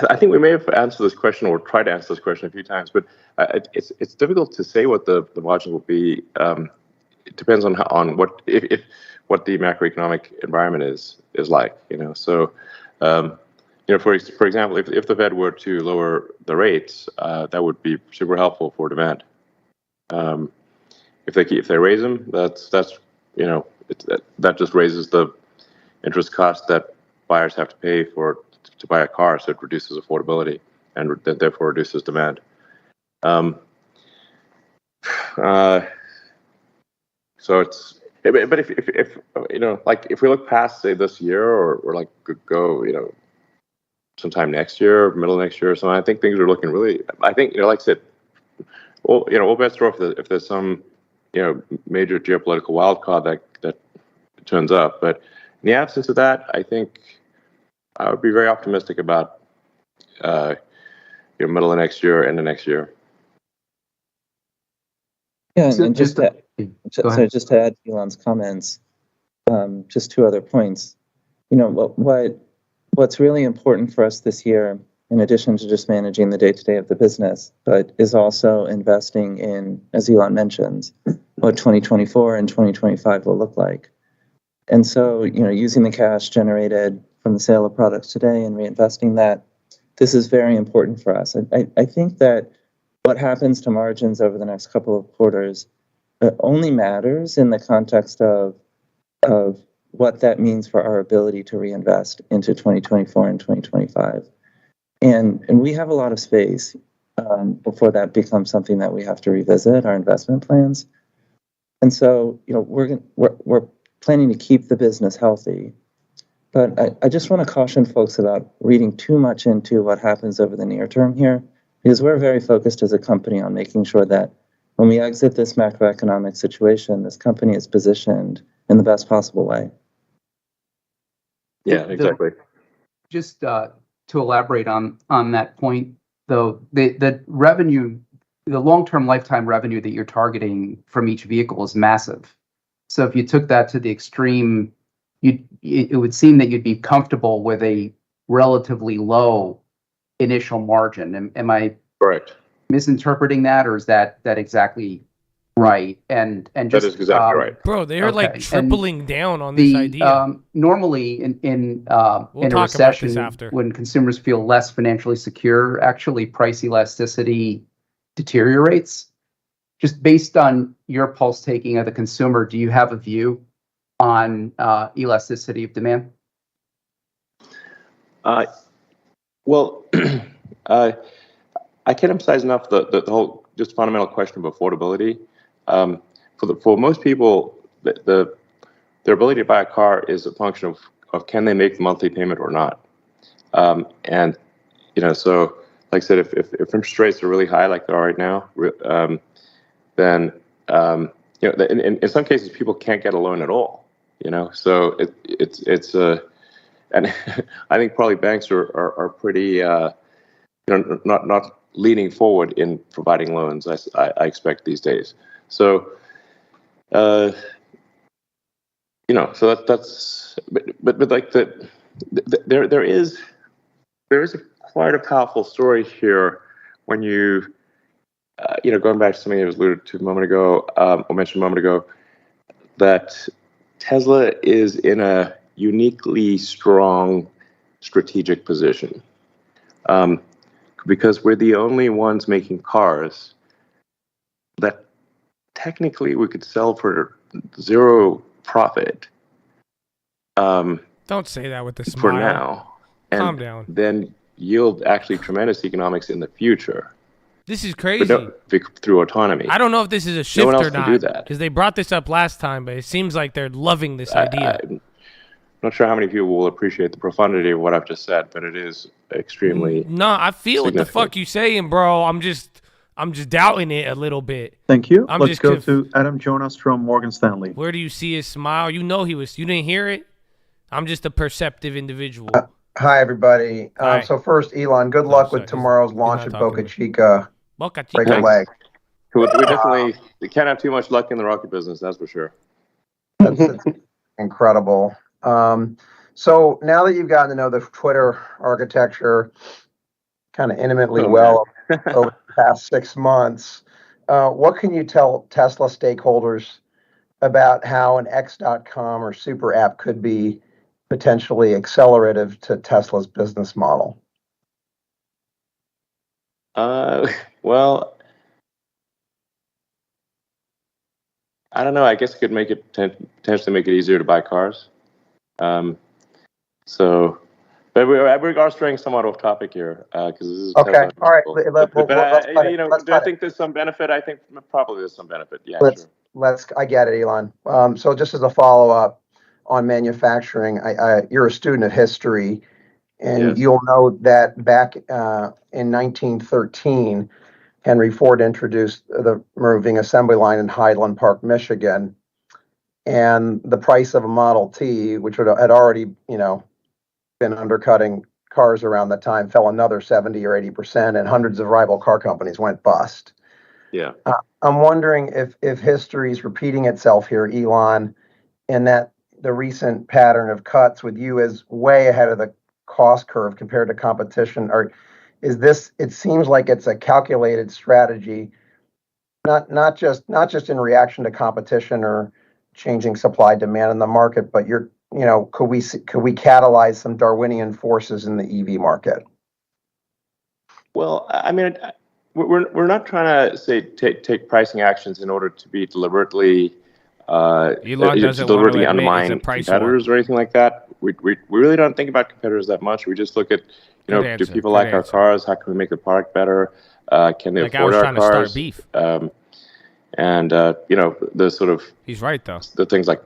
I think we may have answered this question or tried to answer this question a few times, but it's difficult to say what the margin will be. It depends on what the macroeconomic environment is like. So for example, if the Fed were to lower the rates, that would be super helpful for demand. If they raise them, that just raises the interest cost that buyers have to pay to buy a car, so it reduces affordability and therefore reduces demand. So it's, but if we look past, say, this year or like go sometime next year, middle of next year or something, I think things are looking really. I think like I said, all bets are off if there's some major geopolitical wild card that turns up. But in the absence of that, I think I would be very optimistic about middle of next year, end of next year. Yeah, and just to add to Elon's comments, just two other points. What's really important for us this year, in addition to just managing the day-to-day of the business, but is also investing in, as Elon mentions, what 2024 and 2025 will look like. And so, using the cash generated from the sale of products today and reinvesting that, this is very important for us. I think that what happens to margins over the next couple of quarters only matters in the context of what that means for our ability to reinvest into 2024 and 2025. And we have a lot of space before that becomes something that we have to revisit our investment plans. And so, we're planning to keep the business healthy. But I just want to caution folks about reading too much into what happens over the near term here, because we're very focused as a company on making sure that when we exit this macroeconomic situation, this company is positioned in the best possible way. Yeah, exactly. Just to elaborate on that point, though, the revenue, the long-term lifetime revenue that you're targeting from each vehicle is massive. So if you took that to the extreme, it would seem that you'd be comfortable with a relatively low initial margin. Am I correct? Misinterpreting that, or is that exactly Right, and That just is exactly right. Bro, they're like okay, tripling down on this idea. Normally in a talk about this recession, after. when consumers feel less financially secure, actually price elasticity deteriorates. Just based on your pulse taking of the consumer, do you have a view on elasticity of demand? Well, I can't emphasize enough the whole just fundamental question of affordability. For most people, their ability to buy a car is a function of can they make the monthly payment or not. And so like I said, if interest rates are really high like they are right now, then in some cases people can't get a loan at all. So it's and I think probably banks are pretty not leaning forward in providing loans. I expect these days. So so that's but like there is quite a powerful story here when you going back to something that was alluded to a moment ago or mentioned a moment ago, that Tesla is in a uniquely strong strategic position because we're the only ones making cars that technically we could sell for zero profit. Don't say that with a smile. For now. Calm down. Then yield actually tremendous economics in the future. This is crazy. But through autonomy. I don't know if this is a shift or not. Can do that. Because they brought this up last time, but it seems like they're loving this idea. I'm not sure how many people will appreciate the profundity of what I've just said, but it is extremely I feel what the fuck you saying, bro. I'm just doubting it a little bit. Thank you. Let's go to Adam Jonas from Morgan Stanley. Where do you see his smile? You didn't hear it? I'm just a perceptive individual. Hi, everybody. So first, Elon, good luck with tomorrow's launch at Boca Chica. Break a leg. We definitely can't have too much luck in the rocket business, that's for sure. That's incredible. So now that you've gotten to know the Twitter architecture kind of intimately over the past 6 months, what can you tell Tesla stakeholders about how an X.com or super app could be potentially accelerative to Tesla's business model? Well, I don't know. I guess it could potentially make it easier to buy cars. But we are straying somewhat off topic here because this is okay. All right. Do I think there's some benefit? I think probably there's some benefit. Yeah, sure. I get it, Elon. So just as a follow-up on manufacturing, you're a student of history, and you'll know that back in 1913, Henry Ford introduced the moving assembly line in Highland Park, Michigan, and the price of a Model T, which had already, been undercutting cars around the time, fell another 70 or 80%, and hundreds of rival car companies went bust. Yeah. I'm wondering if history is repeating itself here, Elon, and that the recent pattern of cuts with you is way ahead of the cost curve compared to competition, or is this? It seems like it's a calculated strategy, not just in reaction to competition or changing supply demand in the market, but could we catalyze some Darwinian forces in the EV market? Well, I mean, we're not trying to say take pricing actions in order to be deliberately undermine competitors or anything like that. We really don't think about competitors that much. We just look at do people like our cars? How can we make the product better? Can they afford our cars? To start beef. And the sort of he's right though. The things like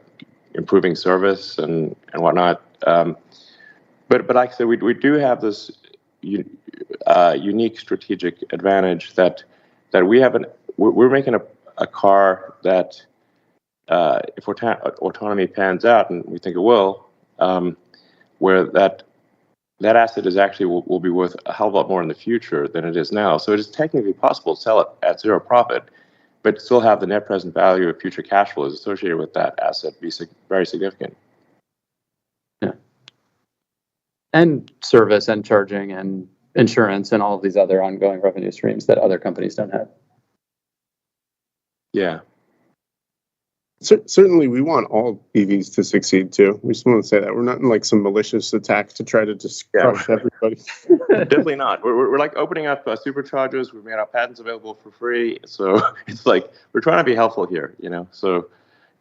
improving service and whatnot. But like I said, we do have this unique strategic advantage that we're making a car that if autonomy pans out, and we think it will, where that asset is actually will be worth a hell of a lot more in the future than it is now. So it is technically possible to sell it at zero profit, but still have the net present value of future cash flows associated with that asset be very significant. Yeah. And service and charging and insurance and all of these other ongoing revenue streams that other companies don't have. Yeah. Certainly, we want all EVs to succeed too. We just want to say that we're not in like some malicious attack to try to just crush everybody. Definitely not. We're like opening up superchargers. We've made our patents available for free. So it's like we're trying to be helpful here, you know. So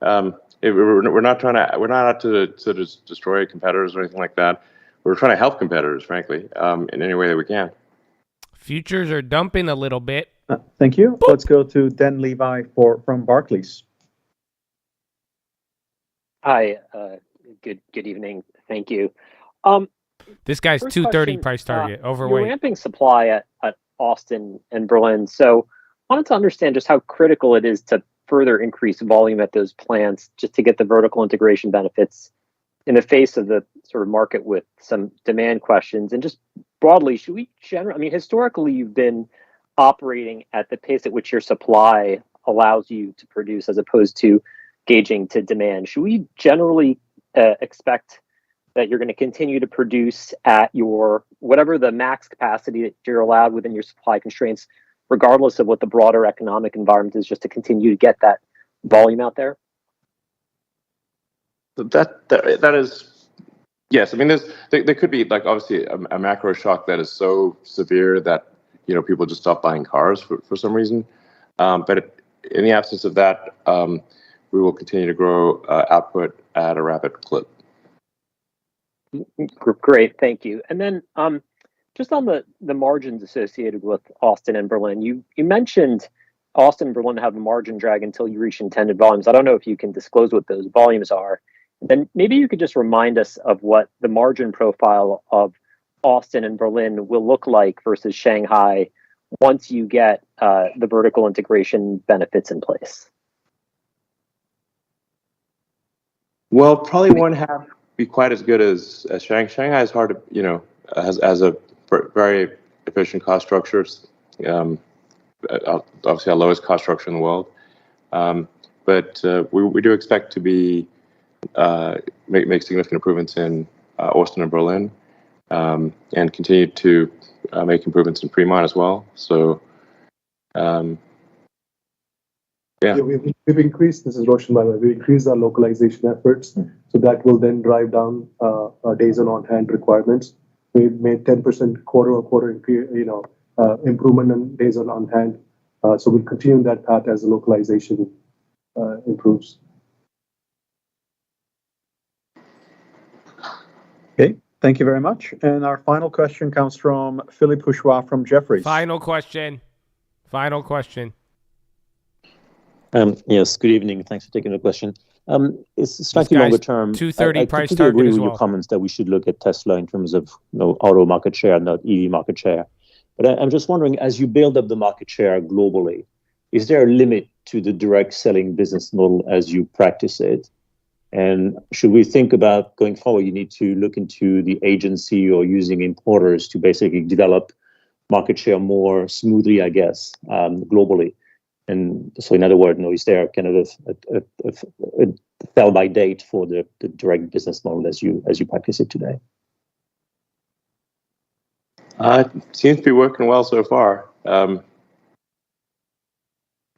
we're not out to just destroy competitors or anything like that. We're trying to help competitors, frankly, in any way that we can. Futures are dumping a little bit. Thank you. Let's go to Dan Levi from Barclays. Hi, good evening. Thank you. This guy's 230 price target, overweight. You're ramping supply at Austin and Berlin, so I wanted to understand just how critical it is to further increase volume at those plants just to get the vertical integration benefits in the face of the sort of market with some demand questions. And just broadly, should we historically you've been operating at the pace at which your supply allows you to produce as opposed to gauging to demand. Should we generally expect that you're going to continue to produce at your whatever the max capacity that you're allowed within your supply constraints, regardless of what the broader economic environment is, just to continue to get that volume out there? That is, yes. I mean, there could be like obviously a macro shock that is so severe that people just stop buying cars for some reason. But in the absence of that, we will continue to grow output at a rapid clip. Great, thank you. And then just on the margins associated with Austin and Berlin, you mentioned Austin and Berlin have a margin drag until you reach intended volumes. I don't know if you can disclose what those volumes are. And then maybe you could just remind us of what the margin profile of Austin and Berlin will look like versus Shanghai once you get the vertical integration benefits in place. Well, probably won't be quite as good as Shanghai. Shanghai is hard to, has a very efficient cost structures. Obviously our lowest cost structure in the world. But we do expect to make significant improvements in Austin and Berlin, and continue to make improvements in Fremont as well. So, we've increased, this is Roshan by the way, we increased our localization efforts, so that will then drive down our days on hand requirements. We've made 10% quarter-on-quarter improvement in days on hand. So we'll continue that path as the localization improves. Okay, thank you very much. And our final question comes from Philippe Bourgeois from Jefferies. Final question. Yes, good evening. Thanks for taking the question. It's slightly longer term. 230 price target agree as with well. Your comments that we should look at Tesla in terms of auto market share, not EV market share. But I'm just wondering, as you build up the market share globally, is there a limit to the direct selling business model as you practice it? And should we think about going forward, you need to look into the agency or using importers to basically develop market share more smoothly, I guess, globally? And so, in other words, is there kind of a sell by date for the direct business model as you practice it today? It seems to be working well so far.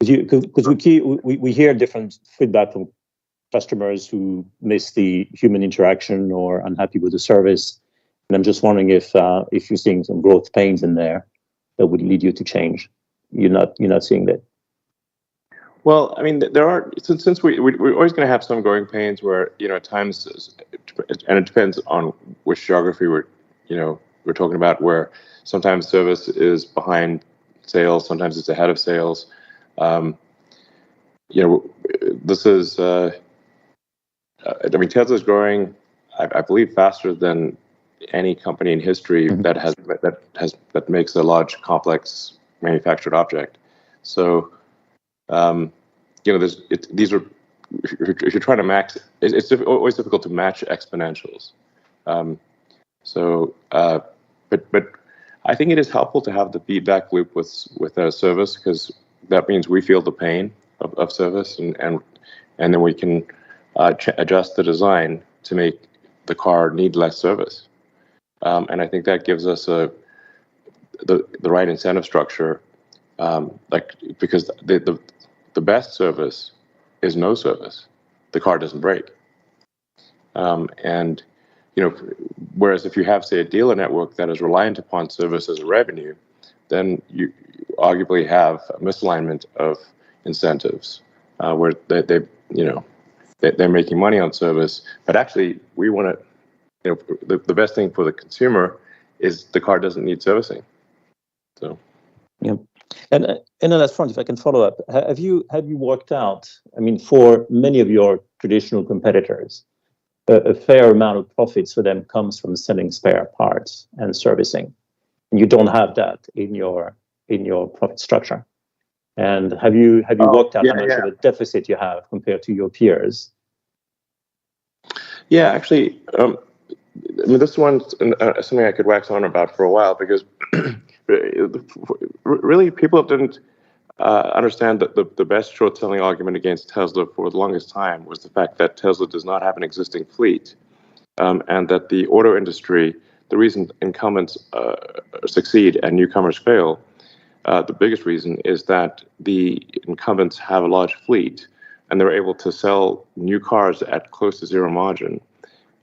Because we hear different feedback from customers who miss the human interaction or unhappy with the service, and I'm just wondering if you're seeing some growth pains in there that would lead you to change. You're not seeing that. Well, I mean, there are, since we're always going to have some growing pains where, at times, and it depends on which geography we're talking about, where sometimes service is behind sales, sometimes it's ahead of sales. This is, Tesla's growing, I believe, faster than any company in history that makes a large, complex manufactured object. So, these are, if you're trying to max, it's always difficult to match exponentials. But I think it is helpful to have the feedback loop with our service, because that means we feel the pain of service, and then we can adjust the design to make the car need less service. And I think that gives us the right incentive structure, because the best service is no service. The car doesn't break. And whereas if you have, say, a dealer network that is reliant upon service as a revenue, then you arguably have a misalignment of incentives where they're making money on service, but actually we want to, the best thing for the consumer is the car doesn't need servicing. So. Yeah. And on that front, if I can follow up, have you worked out, I mean, for many of your traditional competitors, a fair amount of profits for them comes from selling spare parts and servicing. And you don't have that in your profit structure. And have you worked out how much of a deficit you have compared to your peers? Yeah, actually, this one's something I could wax on about for a while, because really people didn't understand that the best short-selling argument against Tesla for the longest time was the fact that Tesla does not have an existing fleet, and that the auto industry, the reason incumbents succeed and newcomers fail, the biggest reason is that the incumbents have a large fleet, and they're able to sell new cars at close to zero margin,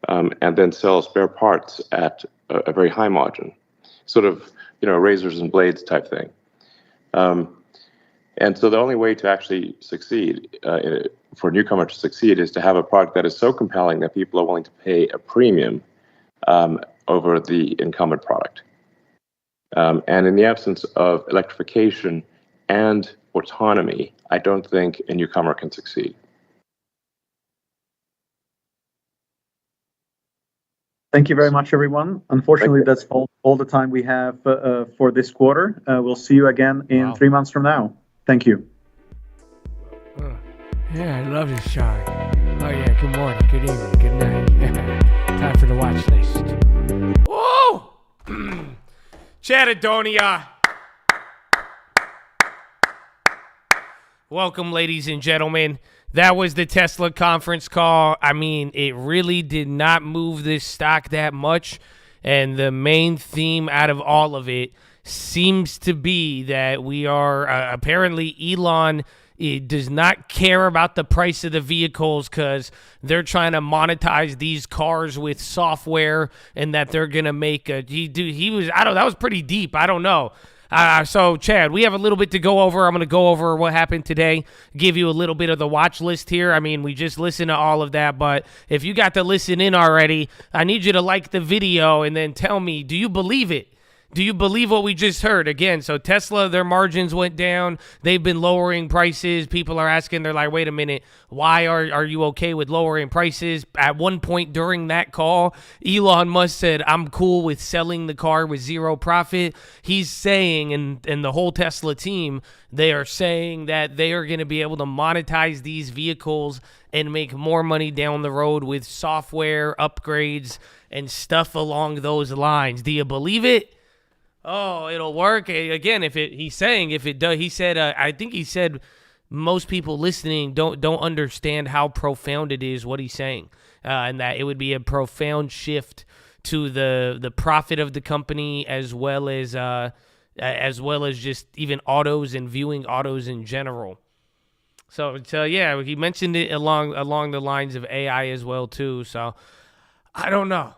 and then sell spare parts at a very high margin, sort of razors and blades type thing. And so the only way to actually succeed, for a newcomer to succeed, is to have a product that is so compelling that people are willing to pay a premium over the incumbent product. And in the absence of electrification and autonomy, I don't think a newcomer can succeed. Thank you very much, everyone. Unfortunately, that's all the time we have for this quarter. We'll see you again in 3 months from now. Thank you. Yeah, I love this song. Oh yeah, good morning, good evening, good night. Time for the watch list. Woo! Chatadonia. Welcome, ladies and gentlemen. That was the Tesla conference call. I mean, it really did not move this stock that much. And the main theme out of all of it seems to be that we are apparently Elon does not care about the price of the vehicles because they're trying to monetize these cars with software, and that they're gonna make that was pretty deep. I don't know. So, Chad, we have a little bit to go over. I'm going to go over what happened today, give you a little bit of the watch list here. I mean, we just listened to all of that, but if you got to listen in already, I need you to like the video and then tell me, do you believe it? Do you believe what we just heard? Again, so Tesla, their margins went down. They've been lowering prices. People are asking, they're like, wait a minute, why are you okay with lowering prices? At one point during that call, Elon Musk said, I'm cool with selling the car with zero profit. He's saying, and the whole Tesla team, they are saying that they are going to be able to monetize these vehicles and make more money down the road with software upgrades and stuff along those lines. Do you believe it? Oh, it'll work. Again, he's saying if it does, he said, I think he said most people listening don't understand how profound it is what he's saying, and that it would be a profound shift to the profit of the company as well as just even autos and viewing autos in general. So yeah, he mentioned it along the lines of AI as well too. So I don't know.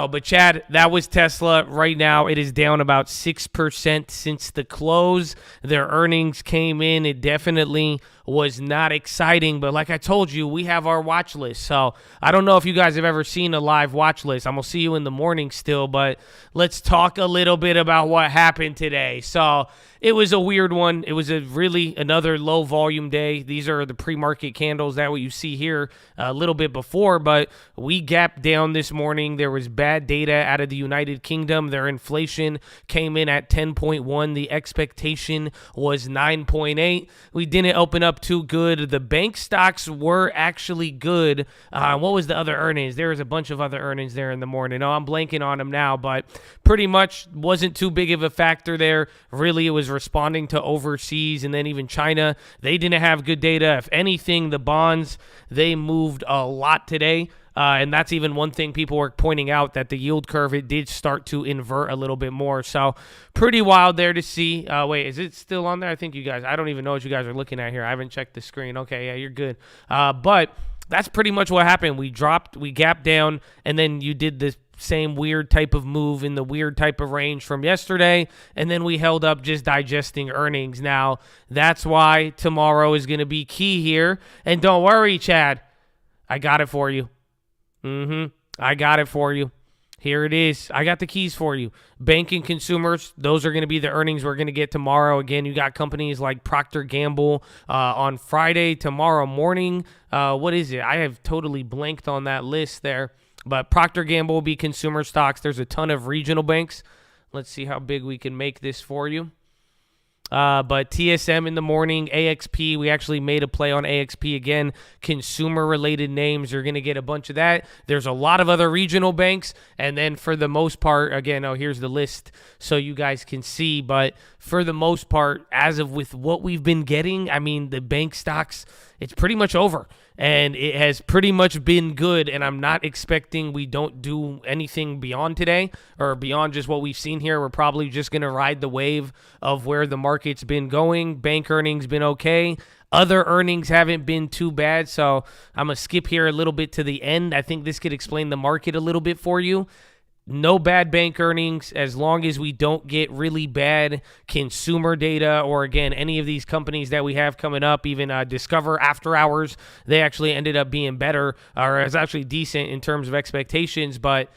But Chad, that was Tesla. Right now, it is down about 6% since the close. Their earnings came in. It definitely was not exciting. But like I told you, we have our watch list. So I don't know if you guys have ever seen a live watch list. I'm going to see you in the morning still. But let's talk a little bit about what happened today. So it was a weird one. It was another low volume day. These are the pre-market candles. That what you see here a little bit before. But we gapped down this morning. There was bad data out of the United Kingdom. Their inflation came in at 10.1. The expectation was 9.8. We didn't open up too good. The bank stocks were actually good. What was the other earnings? There was a bunch of other earnings there in the morning. Oh, I'm blanking on them now, but pretty much wasn't too big of a factor there. Really, it was responding to overseas, and then even China. They didn't have good data. If anything, the bonds, they moved a lot today. And that's even one thing people were pointing out, that the yield curve, it did start to invert a little bit more. So pretty wild there to see. Wait, is it still on there? I think you guys, I don't even know what you guys are looking at here. I haven't checked the screen. Okay, yeah, you're good. But that's pretty much what happened. We gapped down, and then you did this same weird type of move in the weird type of range from yesterday, and then we held up just digesting earnings. Now, that's why tomorrow is going to be key here. And don't worry, Chad, I got it for you. I got it for you. Here it is. I got the keys for you. Banking consumers, those are going to be the earnings we're going to get tomorrow. Again, you got companies like Procter & Gamble on Friday, tomorrow morning. What is it? I have totally blanked on that list there. But Procter & Gamble will be consumer stocks. There's a ton of regional banks. Let's see how big we can make this for you. But TSM in the morning, AXP, we actually made a play on AXP again. Consumer-related names, you're going to get a bunch of that. There's a lot of other regional banks. And then for the most part, again, here's the list so you guys can see. But for the most part, as of with what we've been getting, I mean, the bank stocks, it's pretty much over. And it has pretty much been good, and I'm not expecting we don't do anything beyond today or beyond just what we've seen here. We're probably just going to ride the wave of where the market's been going. Bank earnings been okay. Other earnings haven't been too bad, so I'm going to skip here a little bit to the end. I think this could explain the market a little bit for you. No bad bank earnings as long as we don't get really bad consumer data or, again, any of these companies that we have coming up, even Discover After Hours, they actually ended up being better or is actually decent in terms of expectations, but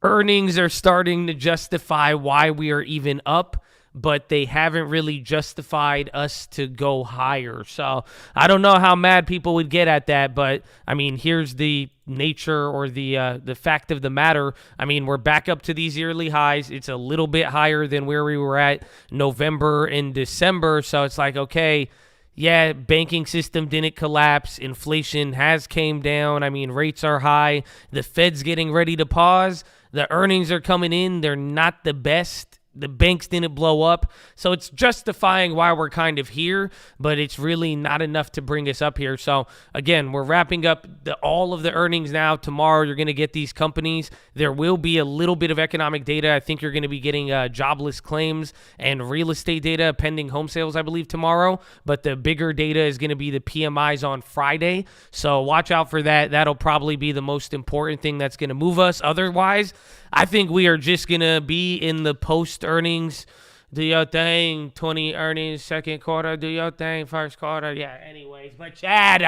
earnings are starting to justify why we are even up, but they haven't really justified us to go higher. So I don't know how mad people would get at that, but, I mean, here's the nature or the fact of the matter. I mean, we're back up to these yearly highs. It's a little bit higher than where we were at November and December. So it's like, okay, yeah, banking system didn't collapse. Inflation has came down. I mean, rates are high. The Fed's getting ready to pause. The earnings are coming in. They're not the best. The banks didn't blow up. So it's justifying why we're kind of here, but it's really not enough to bring us up here. So again, we're wrapping up all of the earnings now. Tomorrow, you're going to get these companies. There will be a little bit of economic data. I think you're going to be getting jobless claims and real estate data, pending home sales, I believe, tomorrow. But the bigger data is going to be the PMIs on Friday. So watch out for that. That'll probably be the most important thing that's going to move us. Otherwise, I think we are just going to be in the post-earnings, do your thing, 20 earnings, second quarter, do your thing, first quarter. Yeah, anyways, but Chad,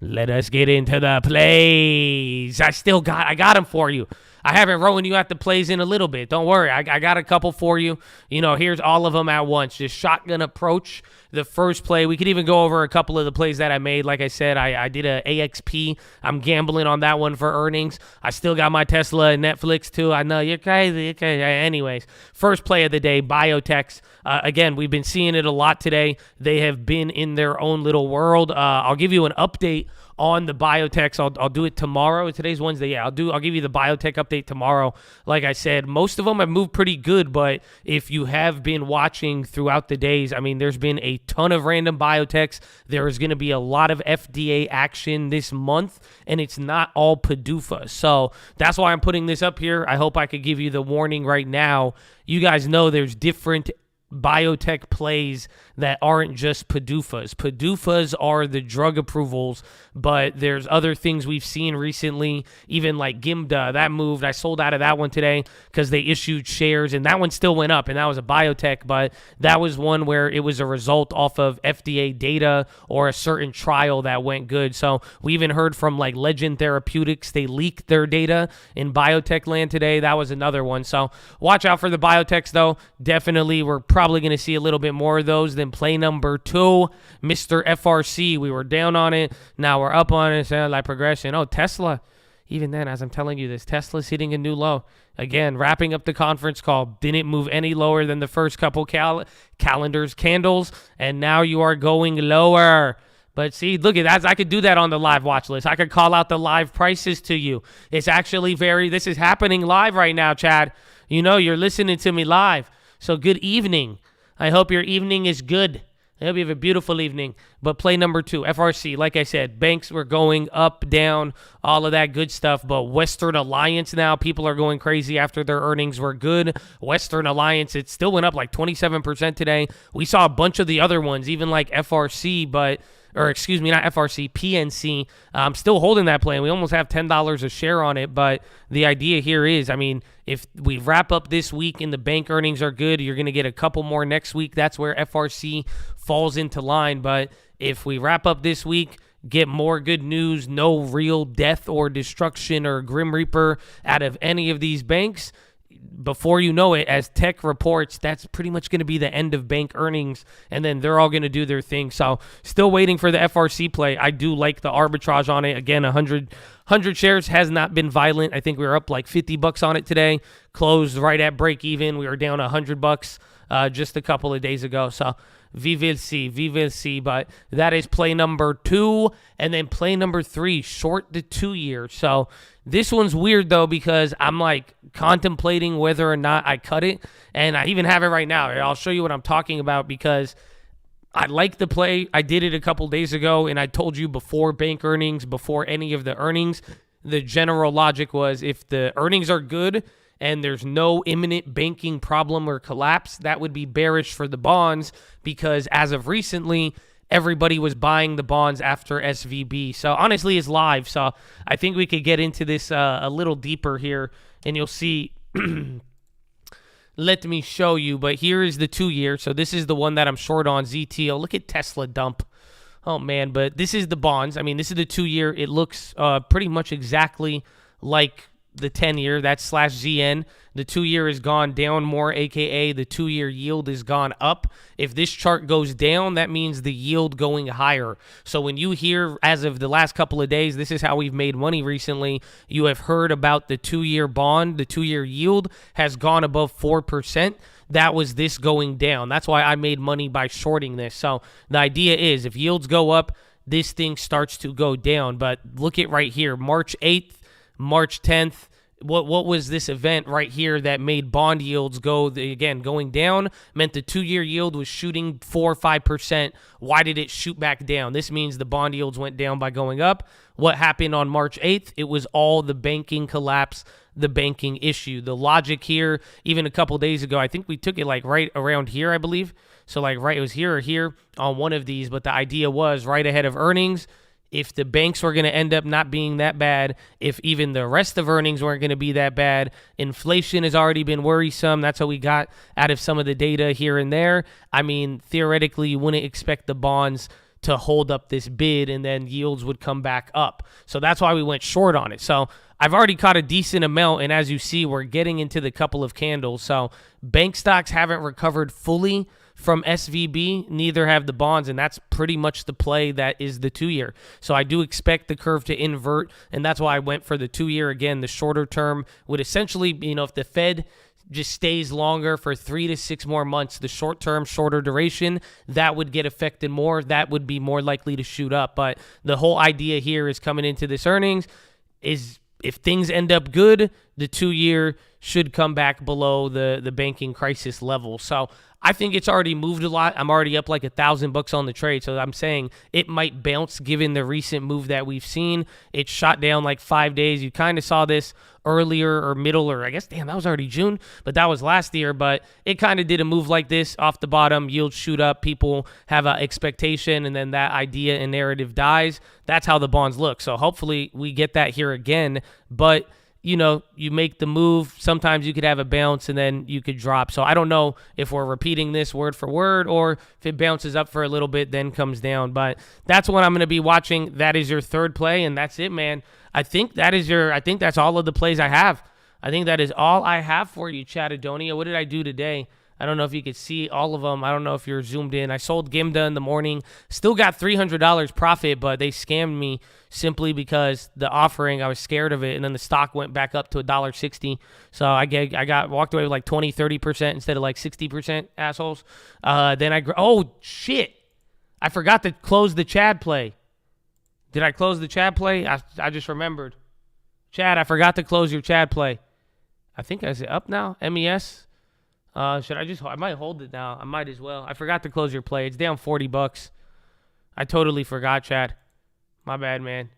let us get into the plays. I got them for you. I haven't rolling you at the plays in a little bit. Don't worry. I got a couple for you. Here's all of them at once. Just shotgun approach. The first play, we could even go over a couple of the plays that I made. Like I said, I did a AXP. I'm gambling on that one for earnings. I still got my Tesla and Netflix too. I know you're crazy. Okay. Anyways, first play of the day, biotechs. Again, we've been seeing it a lot today. They have been in their own little world. I'll give you an update on the biotechs. I'll do it tomorrow. Today's Wednesday. Yeah, I'll give you the biotech update tomorrow. Like I said, most of them have moved pretty good, but if you have been watching throughout the days, I mean, there's been a ton of random biotechs. There is going to be a lot of FDA action this month, and it's not all PDUFA. So that's why I'm putting this up here. I hope I could give you the warning right now. You guys know there's different biotech plays that aren't just PDUFAs. PDUFAs are the drug approvals, but there's other things we've seen recently, even like Gimda, that moved. I sold out of that one today because they issued shares, and that one still went up, and that was a biotech, but that was one where it was a result off of FDA data or a certain trial that went good. So we even heard from like Legend Therapeutics, they leaked their data in biotech land today. That was another one. So watch out for the biotechs, though. Definitely, we're probably going to see a little bit more of those than play number 2, Mr. FRC. We were down on it. Now we're up on it. Sound like progression. Oh, Tesla. Even then, as I'm telling you this, Tesla's hitting a new low. Again, wrapping up the conference call. Didn't move any lower than the first couple candles. And now you are going lower. But see, look at that. I could do that on the live watch list. I could call out the live prices to you. It's actually this is happening live right now, Chad. You're listening to me live. So good evening. I hope your evening is good. I hope you have a beautiful evening. But play number 2, FRC. Like I said, banks were going up, down, all of that good stuff. But Western Alliance now, people are going crazy after their earnings were good. Western Alliance, it still went up like 27% today. We saw a bunch of the other ones, even like FRC, not FRC, PNC. I'm still holding that play. We almost have $10 a share on it. But the idea here is, I mean, if we wrap up this week and the bank earnings are good, you're going to get a couple more next week. That's where FRC falls into line. But if we wrap up this week, get more good news, no real death or destruction or Grim Reaper out of any of these banks, before you know it, as tech reports, that's pretty much going to be the end of bank earnings, and then they're all going to do their thing. So still waiting for the FRC play. I do like the arbitrage on it. Again, 100 shares has not been violent. I think we were up like $50 on it today, closed right at break even. We were down $100 just a couple of days ago. So we will see. But that is play number 2. And then play number 3, short the 2 year. So this one's weird, though, because I'm like contemplating whether or not I cut it. And I even have it right now. I'll show you what I'm talking about because I like the play. I did it a couple days ago, and I told you before bank earnings, before any of the earnings, the general logic was if the earnings are good and there's no imminent banking problem or collapse, that would be bearish for the bonds because as of recently, everybody was buying the bonds after SVB. So honestly, it's live. So I think we could get into this a little deeper here, and you'll see. Let me show you. But here is the 2 year. So this is the one that I'm short on, ZTO. Look at Tesla dump. Oh, man. But this is the bonds. I mean, this is the 2 year. It looks pretty much exactly like the 10 year. That's /ZN. The 2 year has gone down more, aka the 2 year yield has gone up. If this chart goes down, that means the yield going higher. So when you hear, as of the last couple of days, this is how we've made money recently, you have heard about the 2 year bond, the 2 year yield has gone above 4%. That was this going down. That's why I made money by shorting this. So the idea is if yields go up, this thing starts to go down. But look at right here, March 8th, March 10th. What was this event right here that made bond yields going down, meant the 2 year yield was shooting 4 or 5%. Why did it shoot back down? This means the bond yields went down by going up. What happened on March 8th? It was all the banking collapse, the banking issue. The logic here, even a couple days ago, I think we took it like right around here, I believe. So like right, it was here or here on one of these, but the idea was right ahead of earnings, if the banks were going to end up not being that bad, if even the rest of earnings weren't going to be that bad, inflation has already been worrisome. That's what we got out of some of the data here and there. I mean, theoretically, you wouldn't expect the bonds to hold up this bid and then yields would come back up. So that's why we went short on it. So I've already caught a decent amount, and as you see, we're getting into the couple of candles. So bank stocks haven't recovered fully from SVB, neither have the bonds, and that's pretty much the play that is the 2 year. So I do expect the curve to invert, and that's why I went for the 2 year. Again, the shorter term would essentially, if the Fed just stays longer for 3 to 6 more months, the short term, shorter duration, that would get affected more. That would be more likely to shoot up. But the whole idea here is coming into this earnings is if things end up good, the 2 year should come back below the banking crisis level. So I think it's already moved a lot. I'm already up like $1,000 on the trade. So I'm saying it might bounce given the recent move that we've seen. It shot down like 5 days. You kind of saw this earlier or middle, or I guess, that was already June, but that was last year. But it kind of did a move like this off the bottom. Yields shoot up. People have an expectation, and then that idea and narrative dies. That's how the bonds look. So hopefully we get that here again. But you make the move. Sometimes you could have a bounce and then you could drop. So I don't know if we're repeating this word for word or if it bounces up for a little bit, then comes down. But that's what I'm going to be watching. That is your third play, and that's it, man. I think that's all of the plays I have. I think that is all I have for you, Chatadonia. What did I do today? I don't know if you could see all of them. I don't know if you're zoomed in. I sold Gimda in the morning. Still got $300 profit, but they scammed me simply because the offering, I was scared of it, and then the stock went back up to $1.60. So I walked away with like 20, 30% instead of like 60%, assholes. Oh, shit. I forgot to close the Chad play. Did I close the Chad play? I just remembered. Chad, I forgot to close your Chad play. I think, is it up now? MES? Should I just? I might hold it now. I might as well. I forgot to close your play. It's down $40. I totally forgot, Chad. My bad, man.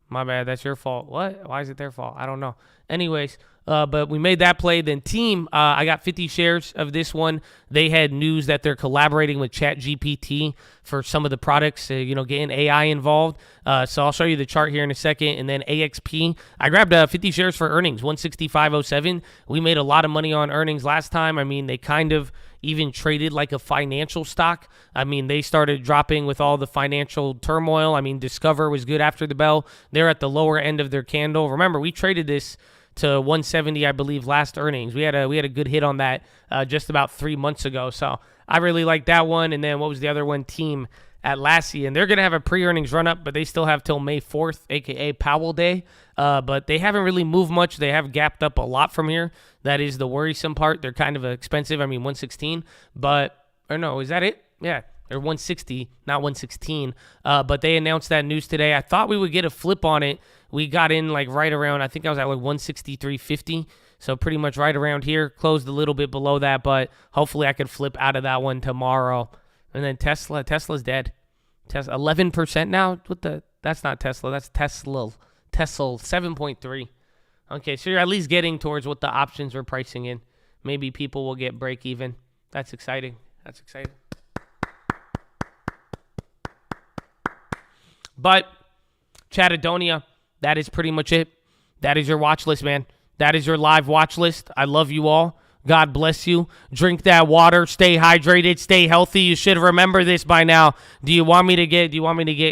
My bad. That's your fault. What? Why is it their fault? I don't know. Anyways, but we made that play. Then team, I got 50 shares of this one. They had news that they're collaborating with ChatGPT for some of the products, getting AI involved. So I'll show you the chart here in a second. And then AXP, I grabbed 50 shares for earnings, 165.07. We made a lot of money on earnings last time. I mean, they kind of even traded like a financial stock. I mean, they started dropping with all the financial turmoil. I mean, Discover was good after the bell. They're at the lower end of their candle. Remember, we traded this to 170, I believe, last earnings. We had a good hit on that just about 3 months ago. So I really like that one. And then what was the other one? Team Atlassian. They're going to have a pre-earnings run-up, but they still have till May 4th, a.k.a. Powell Day. But they haven't really moved much. They have gapped up a lot from here. That is the worrisome part. They're kind of expensive. I mean, 116. Or no, is that it? Yeah, they're 160, not 116. But they announced that news today. I thought we would get a flip on it. We got in like right around, I think I was at like 163.50. So pretty much right around here. Closed a little bit below that, but hopefully I could flip out of that one tomorrow. And then Tesla's dead. Tesla 11% now. That's not Tesla. That's Tesla 7.3. Okay, so you're at least getting towards what the options were pricing in. Maybe people will get break even. That's exciting. But Chattadonia, that is pretty much it. That is your watch list, man. That is your live watch list. I love you all. God bless you. Drink that water. Stay hydrated. Stay healthy. You should remember this by now. Do you want me to get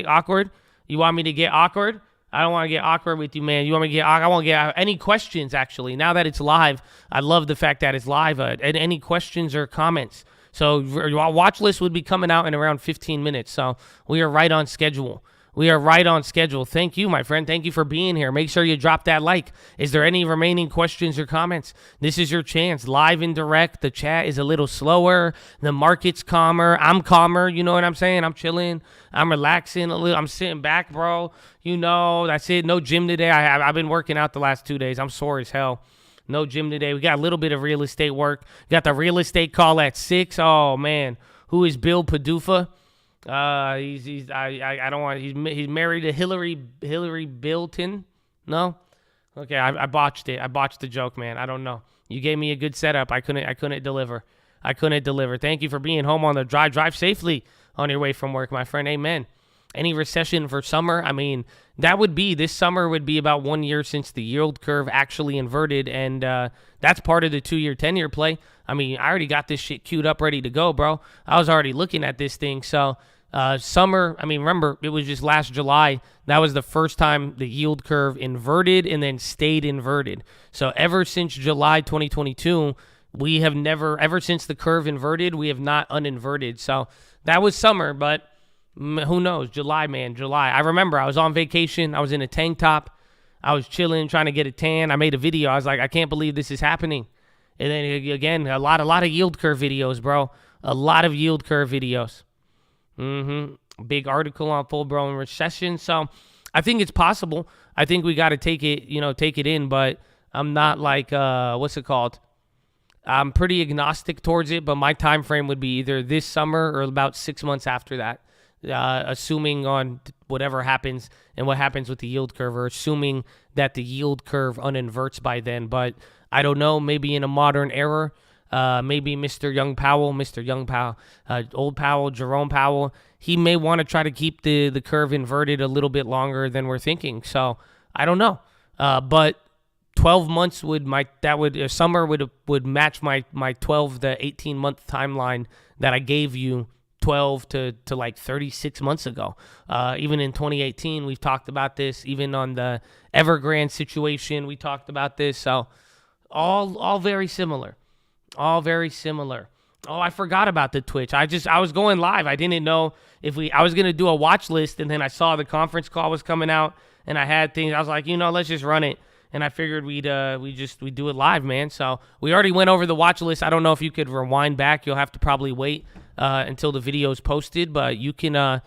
awkward? You want me to get awkward? I don't want to get awkward with you, man. You want me to get I won't get any questions, actually. Now that it's live, I love the fact that it's live. Any questions or comments? So your watch list would be coming out in around 15 minutes. So we are right on schedule. Thank you, my friend. Thank you for being here. Make sure you drop that like. Is there any remaining questions or comments? This is your chance. Live and direct. The chat is a little slower. The market's calmer. I'm calmer. You know what I'm saying? I'm chilling. I'm relaxing a little. I'm sitting back, bro. That's it. No gym today. I've been working out the last 2 days. I'm sore as hell. No gym today. We got a little bit of real estate work. Got the real estate call at 6. Oh, man. Who is Bill Padufa? He's married to Hillary Bilton. No? Okay, I botched it. I botched the joke, man. I don't know. You gave me a good setup. I couldn't deliver. Thank you for being home on the drive. Drive safely on your way from work, my friend. Amen. Any recession for summer? I mean, this summer would be about 1 year since the yield curve actually inverted, and that's part of the 2-year, 10-year play. I mean, I already got this shit queued up, ready to go, bro. I was already looking at this thing. So summer, I mean, remember, it was just last July. That was the first time the yield curve inverted and then stayed inverted. So ever since July 2022, we have never, ever since the curve inverted, we have not uninverted. So that was summer, but who knows? July, man, July. I remember I was on vacation. I was in a tank top. I was chilling, trying to get a tan. I made a video. I was like, I can't believe this is happening. And then again, a lot of yield curve videos, bro. A lot of yield curve videos. Big article on full-blown recession. So I think it's possible. I think we got to take it in. But I'm not like, what's it called? I'm pretty agnostic towards it. But my time frame would be either this summer or about 6 months after that. Assuming on whatever happens and what happens with the yield curve, or assuming that the yield curve uninverts by then. But I don't know, maybe in a modern era, maybe Mr. Old Powell, Jerome Powell, he may want to try to keep the curve inverted a little bit longer than we're thinking. So I don't know. But 12 months summer would match my 12 to 18 month timeline that I gave you 12 to like 36 months ago. Even in 2018, we've talked about this. Even on the Evergrande situation, we talked about this. So all very similar. All very similar. Oh, I forgot about the Twitch. I was going live. I didn't know I was going to do a watch list, and then I saw the conference call was coming out, and I had things. I was like, let's just run it. And I figured we'd do it live, man. So we already went over the watch list. I don't know if you could rewind back. You'll have to probably wait until the video is posted, but you can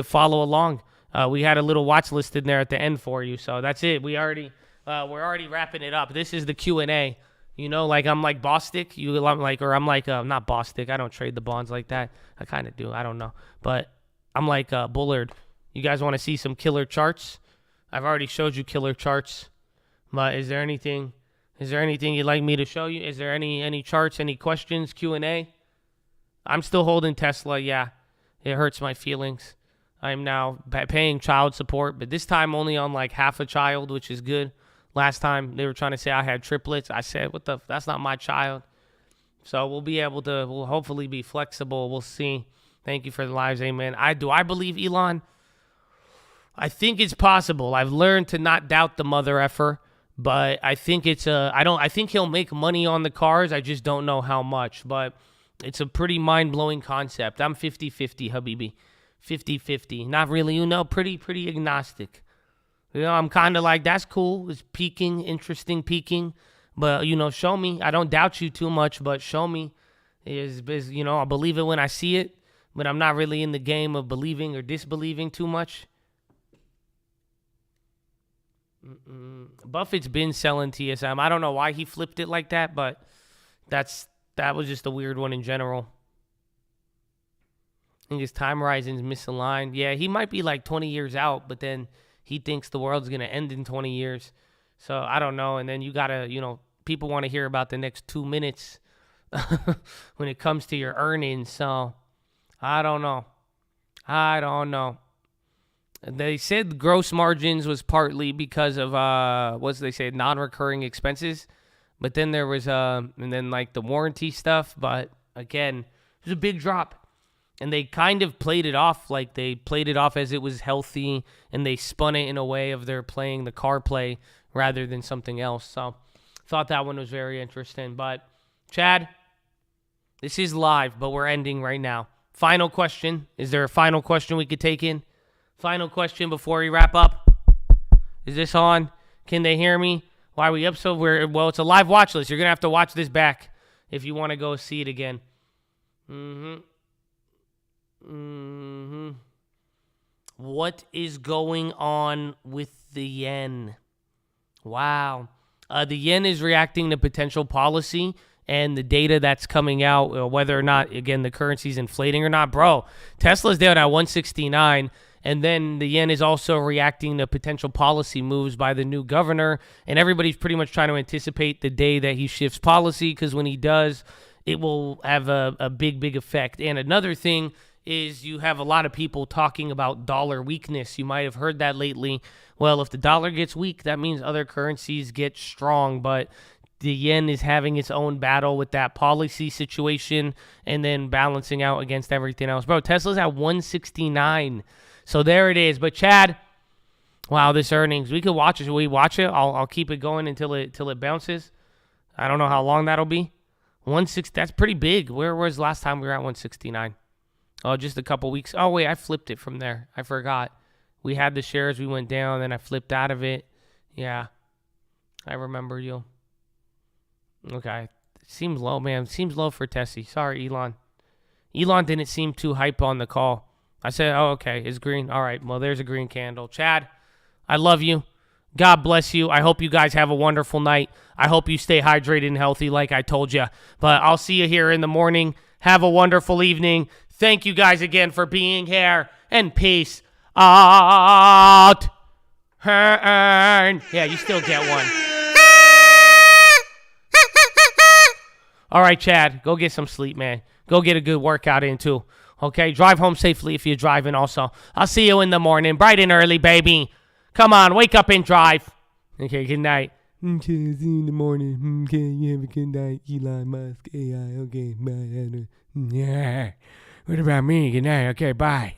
follow along. We had a little watch list in there at the end for you. So that's it. We're already wrapping it up. This is the Q&A. You know, like I'm like Bostic. I'm like not Bostic. I don't trade the bonds like that. I kind of do. I don't know. But I'm like Bullard. You guys want to see some killer charts? I've already showed you killer charts. But is there anything you'd like me to show you? Is there any charts, any questions, Q&A? I'm still holding Tesla. Yeah, it hurts my feelings. I'm now paying child support, but this time only on like half a child, which is good. Last time they were trying to say I had triplets. I said, that's not my child. So we'll hopefully be flexible. We'll see. Thank you for the lives. Amen. Do I believe Elon? I think it's possible. I've learned to not doubt the mother effer, but I think I think he'll make money on the cars. I just don't know how much, but it's a pretty mind-blowing concept. I'm 50-50, Habibi. 50-50. Not really, pretty agnostic. I'm kind of like, that's cool. It's interesting peaking. But, show me. I don't doubt you too much, but show me. I'll believe it when I see it, but I'm not really in the game of believing or disbelieving too much. Buffett's been selling TSM. I don't know why he flipped it like that, but that was just a weird one in general. I think his time horizon's misaligned. Yeah, he might be like 20 years out, but then he thinks the world's going to end in 20 years. So I don't know. And then you got to, people want to hear about the next 2 minutes when it comes to your earnings. So I don't know. They said gross margins was partly because of, non-recurring expenses. But then there was, and then like the warranty stuff. But again, it was a big drop. And they kind of played it off as it was healthy, and they spun it in a way of they're playing the car play rather than something else. So thought that one was very interesting. But Chad, this is live, but we're ending right now. Final question. Is there a final question we could take in? Final question before we wrap up. Is this on? Can they hear me? Why are we up so well, it's a live watch list. You're going to have to watch this back if you want to go see it again. What is going on with the yen? Wow. The yen is reacting to potential policy and the data that's coming out, whether or not, again, the currency's inflating or not. Bro, Tesla's down at 169, and then the yen is also reacting to potential policy moves by the new governor, and everybody's pretty much trying to anticipate the day that he shifts policy, because when he does, it will have a big effect. And another thing is you have a lot of people talking about dollar weakness. You might have heard that lately. Well, if the dollar gets weak, that means other currencies get strong, but the yen is having its own battle with that policy situation and then balancing out against everything else. Bro, Tesla's at 169. So there it is. But Chad, wow, this earnings, we could watch it. Should we watch it? I'll keep it going until it bounces. I don't know how long that'll be. 160, that's pretty big. Where was last time we were at 169? Oh, just a couple weeks. Oh, wait, I flipped it from there. I forgot. We had the shares. We went down, then I flipped out of it. Yeah, I remember you. Okay. Seems low, man. Seems low for Tessie. Sorry, Elon. Elon didn't seem too hype on the call. I said, oh, okay, it's green. All right, well, there's a green candle. Chad, I love you. God bless you. I hope you guys have a wonderful night. I hope you stay hydrated and healthy like I told you. But I'll see you here in the morning. Have a wonderful evening. Thank you guys again for being here. And peace out. Yeah, you still get one. All right, Chad, go get some sleep, man. Go get a good workout in, too. Okay, drive home safely if you're driving also. I'll see you in the morning, bright and early, baby. Come on, wake up and drive. Okay, good night. Okay, see you in the morning. Okay, you have a good night, Elon Musk, AI. Okay, bye. Yeah. What about me? Good night. Okay, bye.